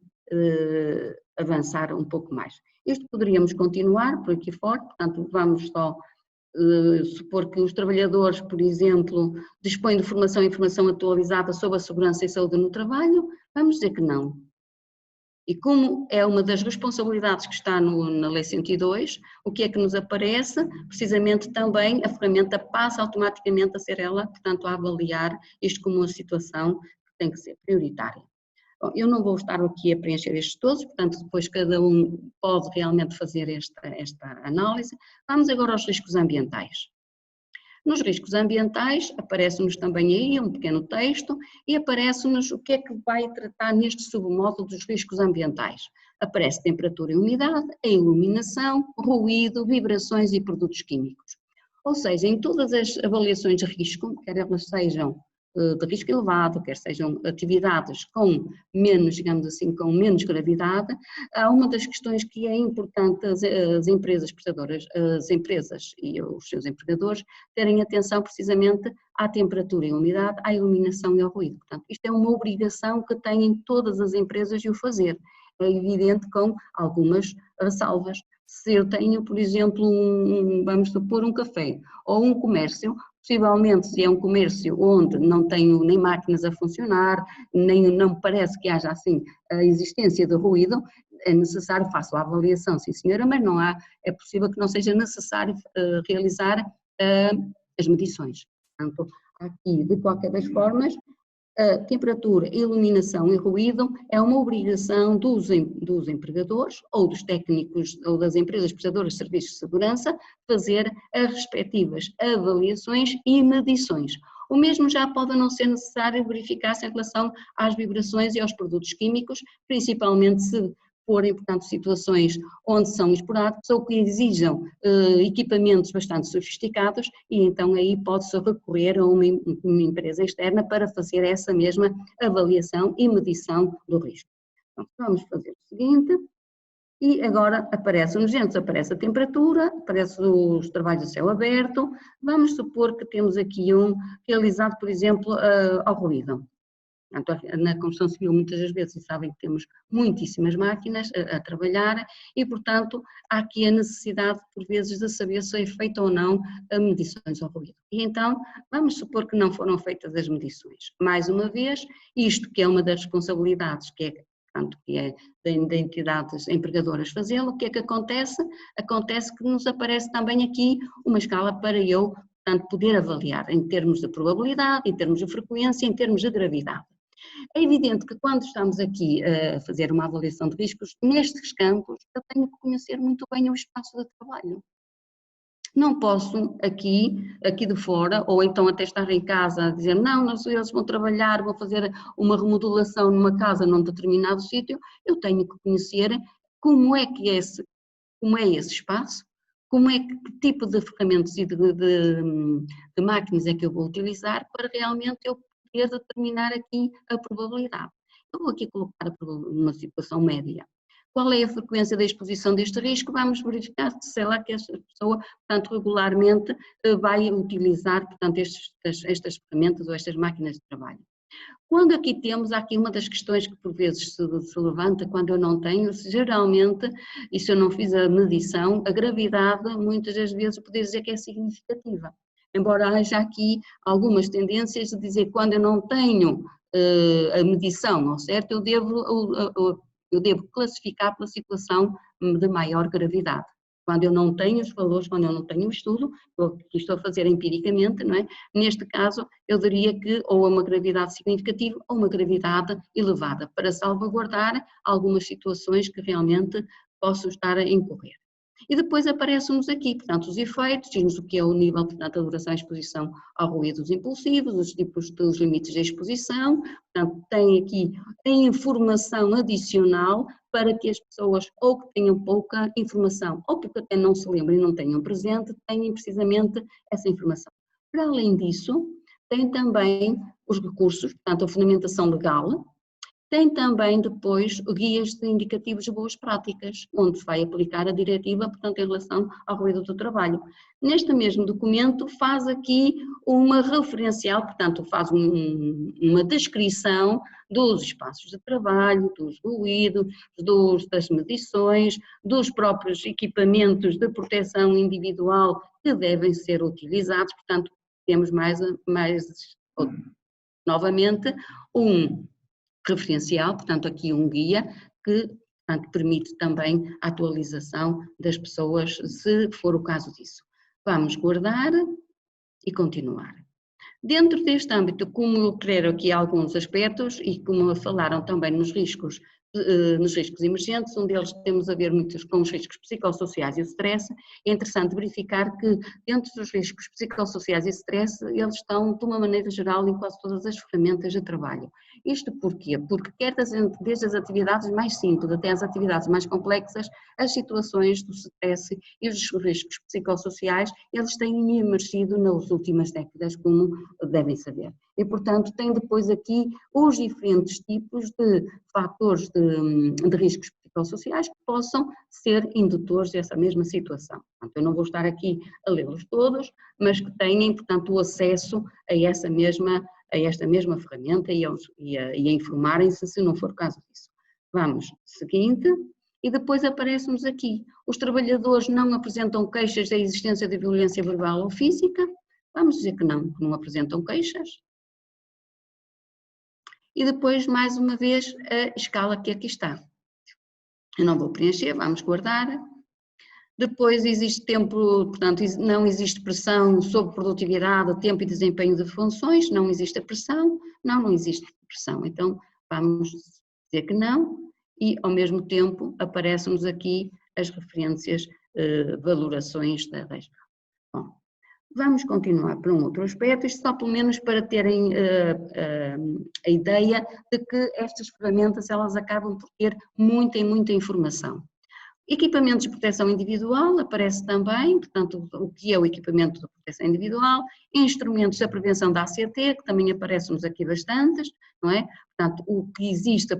avançar um pouco mais. Isto poderíamos continuar por aqui fora, portanto, vamos só supor que os trabalhadores, por exemplo, dispõem de formação e informação atualizada sobre a segurança e saúde no trabalho, vamos dizer que não. E como é uma das responsabilidades que está na Lei 102, o que é que nos aparece? Precisamente também a ferramenta passa automaticamente a ser ela, portanto, a avaliar isto como uma situação que tem que ser prioritária. Bom, eu não vou estar aqui a preencher estes todos, portanto, depois cada um pode realmente fazer esta análise. Vamos agora aos riscos ambientais. Nos riscos ambientais, aparece-nos também aí um pequeno texto e aparece-nos o que é que vai tratar neste submódulo dos riscos ambientais. Aparece temperatura e umidade, a iluminação, ruído, vibrações e produtos químicos. Ou seja, em todas as avaliações de risco, quer elas sejam de risco elevado, quer sejam atividades com menos, digamos assim, com menos gravidade, há uma das questões que é importante as empresas prestadoras, as empresas e os seus empregadores terem atenção precisamente à temperatura e umidade, à iluminação e ao ruído. Portanto, isto é uma obrigação que têm todas as empresas de o fazer. É evidente com algumas ressalvas. Se eu tenho, por exemplo, vamos supor um café ou um comércio, possivelmente se é um comércio onde não tenho nem máquinas a funcionar, nem não me parece que haja assim a existência de ruído, é necessário, faço a avaliação, sim senhora, mas não há, é possível que não seja necessário realizar as medições. Portanto, aqui, de qualquer das formas, a temperatura, iluminação e ruído é uma obrigação dos empregadores ou dos técnicos ou das empresas prestadoras de serviços de segurança fazer as respectivas avaliações e medições. O mesmo já pode não ser necessário verificar-se em relação às vibrações e aos produtos químicos, principalmente se forem, portanto, situações onde são esporádicos ou que exijam equipamentos bastante sofisticados e então aí pode-se recorrer a uma empresa externa para fazer essa mesma avaliação e medição do risco. Então, vamos fazer o seguinte, e agora aparece-nos, aparece a temperatura, aparece os trabalhos a céu aberto, vamos supor que temos aqui um realizado, por exemplo, ao ruído. Na construção civil muitas das vezes sabem que temos muitíssimas máquinas a trabalhar e, portanto, há aqui a necessidade, por vezes, de saber se é feita ou não medições ao ruído. E então, vamos supor que não foram feitas as medições. Mais uma vez, isto que é uma das responsabilidades, que é da entidades empregadoras fazê-lo, o que é que acontece? Acontece que nos aparece também aqui uma escala para eu, portanto, poder avaliar em termos de probabilidade, em termos de frequência, em termos de gravidade. É evidente que quando estamos aqui a fazer uma avaliação de riscos, nestes campos eu tenho que conhecer muito bem o espaço de trabalho. Não posso aqui de fora, ou então até estar em casa a dizer não, eles vão trabalhar, vão fazer uma remodelação numa casa num determinado sítio, eu tenho que conhecer como é esse espaço, que tipo de ferramentas e de máquinas é que eu vou utilizar para realmente eu poder determinar aqui a probabilidade. Eu vou aqui colocar uma situação média. Qual é a frequência da exposição deste risco? Vamos verificar se sei lá que esta pessoa, portanto, regularmente vai utilizar, portanto, estas ferramentas ou estas máquinas de trabalho. Quando aqui temos, há aqui uma das questões que por vezes se levanta quando eu não tenho, geralmente, e se eu não fiz a medição, a gravidade muitas das vezes poder dizer que é significativa. Embora haja aqui algumas tendências de dizer que quando eu não tenho a medição, ao certo, eu devo classificar pela situação de maior gravidade. Quando eu não tenho os valores, quando eu não tenho o estudo, que estou a fazer empiricamente, não é? Neste caso, eu diria que ou uma gravidade significativa ou uma gravidade elevada, para salvaguardar algumas situações que realmente posso estar a incorrer. E depois aparecem-nos aqui, portanto, os efeitos, diz-nos o que é o nível, portanto, a duração e exposição ao ruídos impulsivos, os tipos dos limites de exposição, portanto, tem aqui a informação adicional para que as pessoas, ou que tenham pouca informação, ou porque até não se lembrem e não tenham presente, tenham precisamente essa informação. Para além disso, tem também os recursos, portanto, a fundamentação legal, Tem também depois guias de indicativos de boas práticas, onde se vai aplicar a diretiva, portanto, em relação ao ruído do trabalho. Neste mesmo documento faz aqui uma referencial, portanto, faz uma descrição dos espaços de trabalho, dos ruídos, das medições, dos próprios equipamentos de proteção individual que devem ser utilizados, portanto, temos novamente um referencial, portanto aqui um guia que, portanto, permite também a atualização das pessoas, se for o caso disso. Vamos guardar e continuar. Dentro deste âmbito, como eu quero aqui alguns aspectos e como falaram também nos riscos emergentes, um deles temos a ver muitos com os riscos psicossociais e o stress. É interessante verificar que dentro dos riscos psicossociais e stress, eles estão de uma maneira geral em quase todas as ferramentas de trabalho. Isto porquê? Porque quer desde as atividades mais simples até as atividades mais complexas, as situações do stress e os riscos psicossociais, eles têm emergido nas últimas décadas, como devem saber. E, portanto, tem depois aqui os diferentes tipos de fatores de riscos psicossociais que possam ser indutores dessa mesma situação. Portanto, eu não vou estar aqui a lê-los todos, mas que tenham, portanto, o acesso a esta mesma ferramenta e a informarem-se, se não for o caso disso. Vamos, seguinte, e depois aparece-nos aqui, os trabalhadores não apresentam queixas da existência de violência verbal ou física, vamos dizer que não apresentam queixas. E depois, mais uma vez, a escala que aqui está. Eu não vou preencher, vamos guardar. Depois existe tempo, portanto, não existe pressão sobre produtividade, tempo e desempenho de funções, não existe a pressão, não existe pressão. Então, vamos dizer que não, e ao mesmo tempo aparecem-nos aqui as referências, valorações da região. Bom, vamos continuar para um outro aspecto, isto só pelo menos para terem a ideia de que estas ferramentas elas acabam por ter muita informação. Equipamentos de proteção individual aparece também, portanto, o que é o equipamento de proteção individual, instrumentos da prevenção da ACT, que também aparecem-nos aqui bastantes, não é? Portanto, o que existe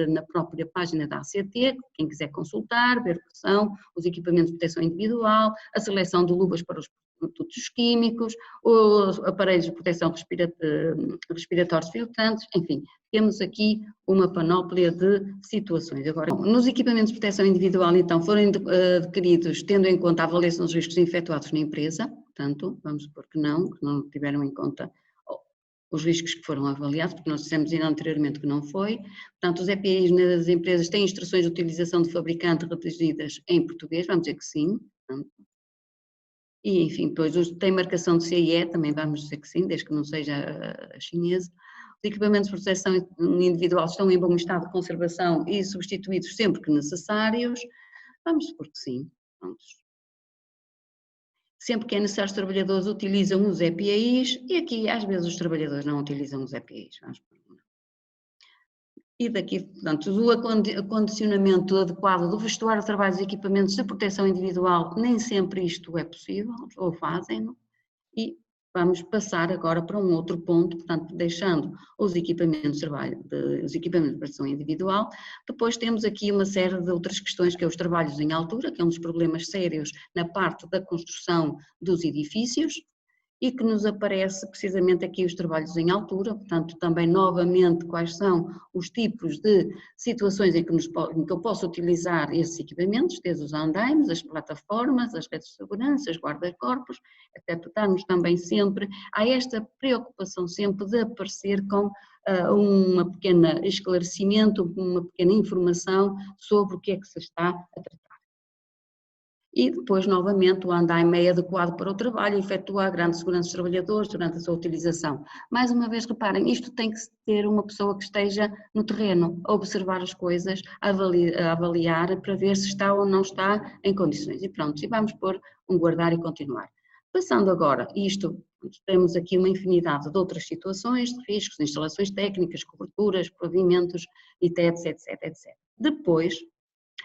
na própria página da ACT, quem quiser consultar, ver o que são os equipamentos de proteção individual, a seleção de luvas para os produtos químicos, os aparelhos de proteção respiratórios filtrantes, enfim, temos aqui uma panóplia de situações. Agora, nos equipamentos de proteção individual, então, foram adquiridos tendo em conta a avaliação dos riscos efetuados na empresa, portanto, vamos supor que não tiveram em conta os riscos que foram avaliados, porque nós dissemos ainda anteriormente que não foi. Portanto, os EPIs nas empresas têm instruções de utilização de fabricante redigidas em português, vamos dizer que sim, portanto. E, enfim, depois tem marcação de CIE, também vamos dizer que sim, desde que não seja a chinesa. Os equipamentos de proteção individual estão em bom estado de conservação e substituídos sempre que necessários. Vamos supor que sim. Vamos. Sempre que é necessário, os trabalhadores utilizam os EPIs e aqui, às vezes, os trabalhadores não utilizam os EPIs. Vamos por uma. E daqui, portanto, o acondicionamento adequado do vestuário de trabalho dos equipamentos de proteção individual, nem sempre isto é possível, ou fazem-no, e vamos passar agora para um outro ponto, portanto, deixando os equipamentos de trabalho, os equipamentos de proteção individual. Depois temos aqui uma série de outras questões, que é os trabalhos em altura, que é um dos problemas sérios na parte da construção dos edifícios, e que nos aparece precisamente aqui os trabalhos em altura, portanto também novamente quais são os tipos de situações em que eu posso utilizar esses equipamentos, desde os andaimes, as plataformas, as redes de segurança, os guarda-corpos, até estarmos também sempre, há esta preocupação sempre de aparecer com um pequeno esclarecimento, uma pequena informação sobre o que é que se está a tratar. E depois, novamente, o andaime é adequado para o trabalho, efetua a grande segurança dos trabalhadores durante a sua utilização. Mais uma vez, reparem, isto tem que ter uma pessoa que esteja no terreno, a observar as coisas, a avaliar para ver se está ou não está em condições. E pronto, e vamos pôr um guardar e continuar. Passando agora, isto, temos aqui uma infinidade de outras situações, de riscos, instalações técnicas, coberturas, pavimentos, etc. Depois,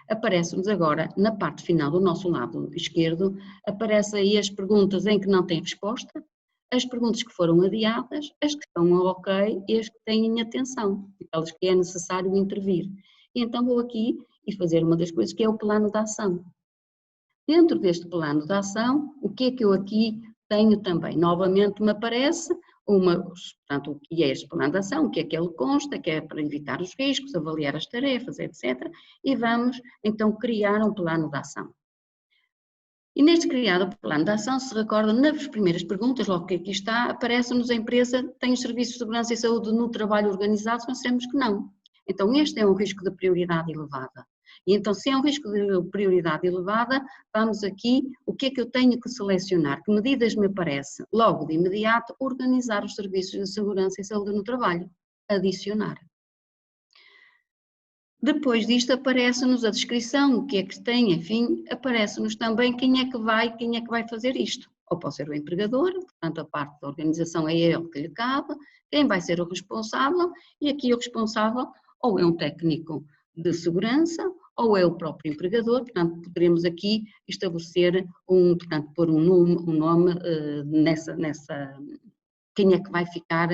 aparece-nos agora, na parte final do nosso lado esquerdo, aparecem aí as perguntas em que não tem resposta, as perguntas que foram adiadas, as que estão ok e as que têm atenção, aquelas que é necessário intervir. E então vou aqui e fazer uma das coisas que é o plano de ação. Dentro deste plano de ação, o que é que eu aqui tenho também? Novamente me aparece portanto, o que é este plano de ação, o que é que ele consta, que é para evitar os riscos, avaliar as tarefas, etc. E vamos então criar um plano de ação. E neste criado plano de ação, se recordam, nas primeiras perguntas, logo que aqui está, aparece-nos a empresa tem os serviços de segurança e saúde no trabalho organizado, nós sabemos que não. Então este é um risco de prioridade elevada. E então se é um risco de prioridade elevada, vamos aqui, o que é que eu tenho que selecionar? Que medidas me aparece? Logo de imediato, organizar os serviços de segurança e saúde no trabalho. Adicionar. Depois disto aparece-nos a descrição, o que é que tem, enfim, aparece-nos também quem é que vai fazer isto. Ou pode ser o empregador, portanto a parte da organização é ele que lhe cabe, quem vai ser o responsável, e aqui o responsável ou é um técnico de segurança, ou é o próprio empregador, portanto poderemos aqui estabelecer, portanto pôr um nome nessa, quem é que vai ficar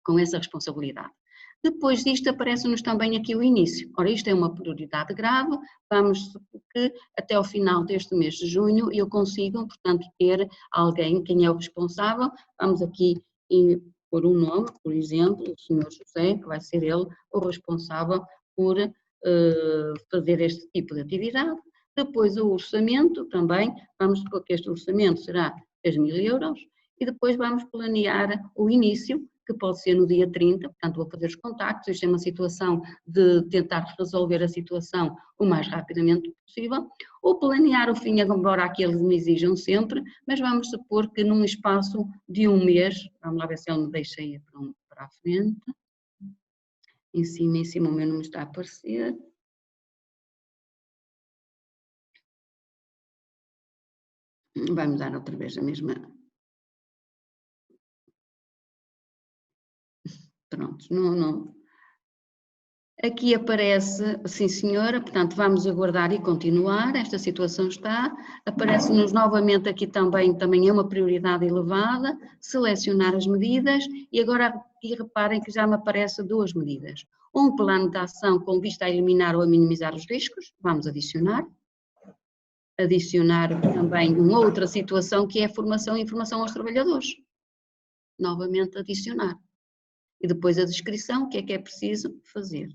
com essa responsabilidade. Depois disto aparece-nos também aqui o início. Ora, isto é uma prioridade grave, vamos supor que até ao final deste mês de junho eu consigo, portanto, ter alguém, quem é o responsável, vamos aqui pôr um nome, por exemplo, o Sr. José, que vai ser ele o responsável por fazer este tipo de atividade. Depois o orçamento também, vamos supor que este orçamento será 10.000 euros e depois vamos planear o início, que pode ser no dia 30, portanto vou fazer os contactos, isto é uma situação de tentar resolver a situação o mais rapidamente possível, ou planear o fim, embora aqui eles me exijam sempre, mas vamos supor que num espaço de um mês, vamos lá ver se ele me deixa ir para a frente, em cima o meu não me está a aparecer. Vai-me dar outra vez a mesma. Pronto, não. Aqui aparece, sim senhora, portanto vamos aguardar e continuar, esta situação está, aparece-nos novamente aqui também é uma prioridade elevada, selecionar as medidas e agora aqui reparem que já me aparecem duas medidas. Um plano de ação com vista a eliminar ou a minimizar os riscos, vamos adicionar. Adicionar também uma outra situação que é a formação e informação aos trabalhadores. Novamente adicionar. E depois a descrição, o que é preciso fazer.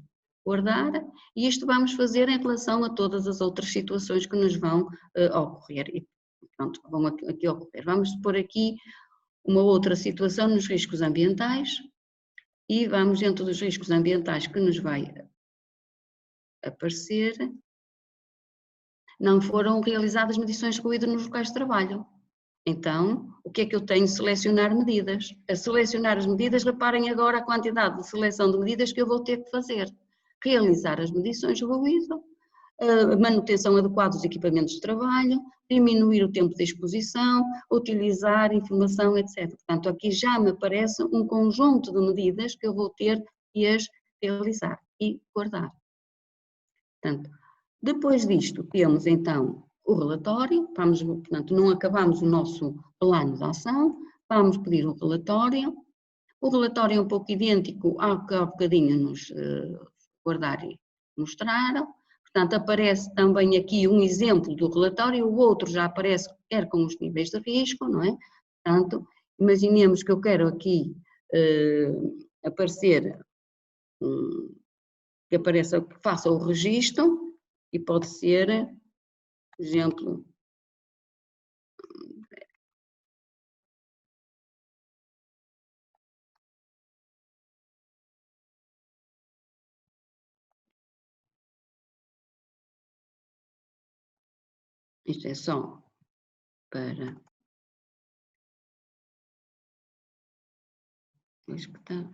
Guardar, e isto vamos fazer em relação a todas as outras situações que nos vão ocorrer. E pronto, vão aqui ocorrer. Vamos pôr aqui uma outra situação nos riscos ambientais e vamos dentro dos riscos ambientais que nos vai aparecer. Não foram realizadas medições de ruído nos locais de trabalho. Então, o que é que eu tenho? Selecionar medidas. A selecionar as medidas, reparem agora a quantidade de seleção de medidas que eu vou ter que fazer. Realizar as medições de ruído, manutenção adequada dos equipamentos de trabalho, diminuir o tempo de exposição, utilizar informação, etc. Portanto, aqui já me aparece um conjunto de medidas que eu vou ter que as realizar e guardar. Portanto, depois disto, temos então o relatório, portanto, não acabamos o nosso plano de ação, vamos pedir o relatório é um pouco idêntico ao que há bocadinho nos guardar e mostraram, portanto, aparece também aqui um exemplo do relatório, o outro já aparece quer com os níveis de risco, não é? Portanto, imaginemos que eu quero aqui aparecer, que apareça, que faça o registro, e pode ser, por exemplo, isto é só para, acho que está,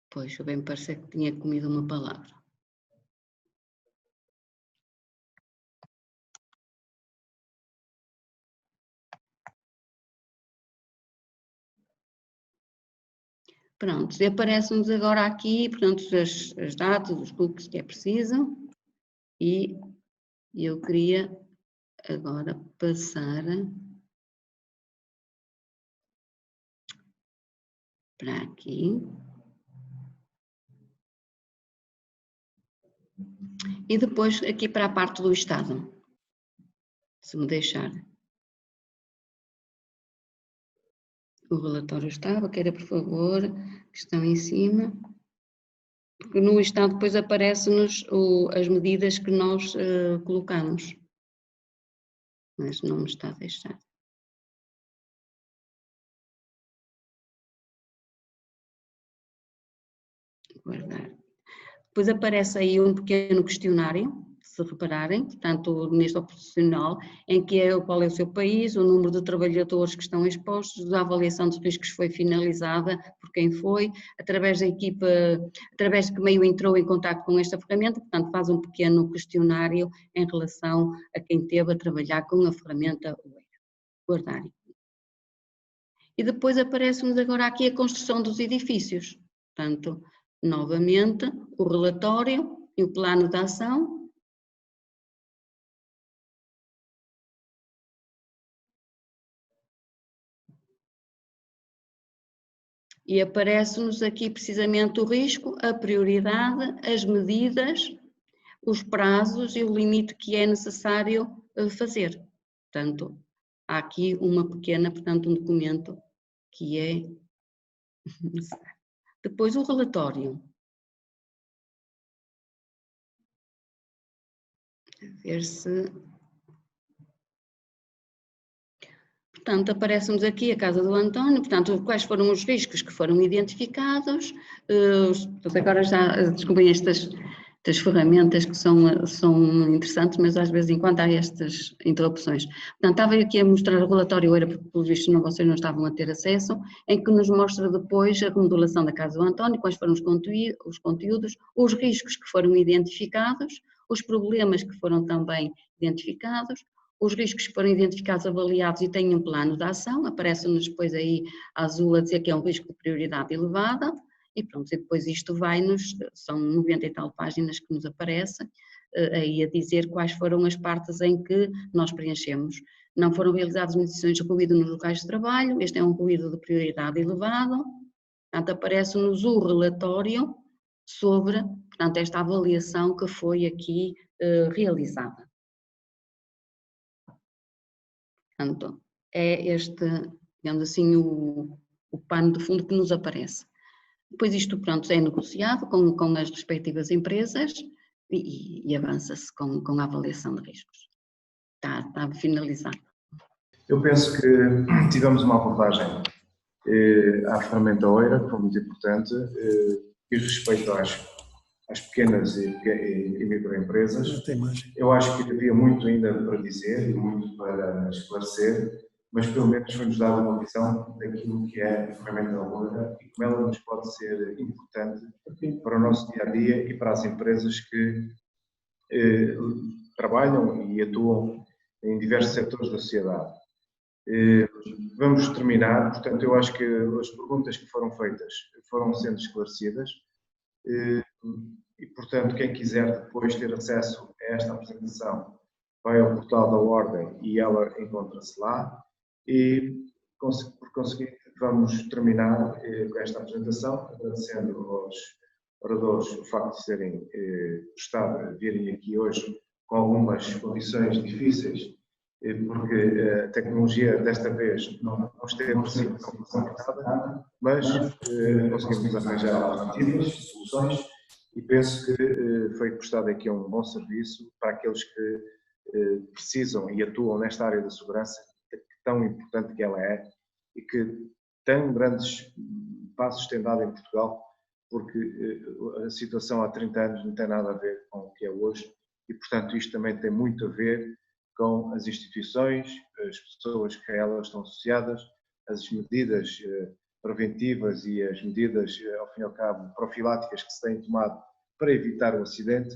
pois, eu bem me parecer que tinha comido uma palavra. Pronto, e aparecem-nos agora aqui, portanto, as datas, os cookies que é preciso, e eu queria agora passar para aqui. E depois aqui para a parte do Estado, se me deixar. O relatório estava, queira por favor, que estão em cima. Porque no Estado depois aparecem-nos as medidas que nós colocamos. Mas não me está a deixar. Guardar. Depois aparece aí um pequeno questionário, se repararem, portanto, neste operacional, em que é qual é o seu país, o número de trabalhadores que estão expostos, a avaliação dos riscos foi finalizada, por quem foi, através da equipa, através de que meio entrou em contato com esta ferramenta, portanto, faz um pequeno questionário em relação a quem teve a trabalhar com a ferramenta OEIRA. Guardar. E depois aparece-nos agora aqui a construção dos edifícios, portanto, novamente, o relatório e o plano de ação. E aparece-nos aqui precisamente o risco, a prioridade, as medidas, os prazos e o limite que é necessário fazer. Portanto, há aqui uma pequena, portanto, um documento que é necessário. Depois o relatório. A ver se... Portanto, aparece-nos aqui a casa do António, portanto, quais foram os riscos que foram identificados, agora já, desculpem estas ferramentas que são interessantes, mas às vezes enquanto há estas interrupções. Portanto, estava aqui a mostrar o relatório, era porque, pelo visto, vocês não estavam a ter acesso, em que nos mostra depois a remodelação da casa do António, quais foram os conteúdos, os riscos que foram identificados, os problemas que foram também identificados, os riscos que foram identificados, avaliados e têm um plano de ação, aparece-nos depois aí azul a dizer que é um risco de prioridade elevada, e pronto, e depois isto vai-nos, são 90 e tal páginas que nos aparecem, aí a dizer quais foram as partes em que nós preenchemos. Não foram realizadas medições de ruído nos locais de trabalho, este é um ruído de prioridade elevada, portanto aparece-nos o relatório sobre, portanto, esta avaliação que foi aqui realizada. Portanto, é este, digamos assim, o pano de fundo que nos aparece. Depois isto, pronto, é negociado com as respectivas empresas e avança-se com a avaliação de riscos. Está finalizado. Eu penso que tivemos uma abordagem à ferramenta OEIRA, que foi muito importante, e respeito às pequenas e microempresas. Eu acho que havia muito ainda para dizer e muito para esclarecer, mas pelo menos foi-nos dada uma visão daquilo que é a ferramenta OEIRA e como ela nos pode ser importante para o nosso dia-a-dia e para as empresas que trabalham e atuam em diversos setores da sociedade. Vamos terminar, portanto, eu acho que as perguntas que foram feitas foram sendo esclarecidas e, portanto, quem quiser depois ter acesso a esta apresentação vai ao portal da Ordem e ela encontra-se lá e, por conseguinte, vamos terminar com esta apresentação, agradecendo aos oradores o facto de serem virem aqui hoje com algumas condições difíceis, porque a tecnologia desta vez não esteve assim tão facilitada, mas conseguimos arranjar alternativas, soluções, e penso que foi prestado aqui um bom serviço para aqueles que precisam e atuam nesta área da segurança, tão importante que ela é, e que tão grandes passos tem dado em Portugal, porque a situação há 30 anos não tem nada a ver com o que é hoje, e portanto isto também tem muito a ver com as instituições, as pessoas que a elas estão associadas, as medidas preventivas e as medidas, ao fim e ao cabo, profiláticas que se têm tomado para evitar o acidente,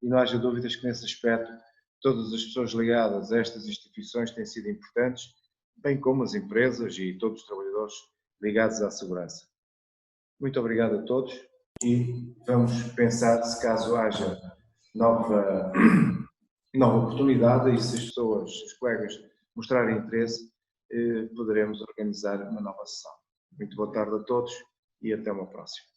e não haja dúvidas que nesse aspecto todas as pessoas ligadas a estas instituições têm sido importantes, bem como as empresas e todos os trabalhadores ligados à segurança. Muito obrigado a todos e vamos pensar se caso haja nova oportunidade e se as pessoas, os colegas mostrarem interesse, poderemos organizar uma nova sessão. Muito boa tarde a todos e até uma próxima.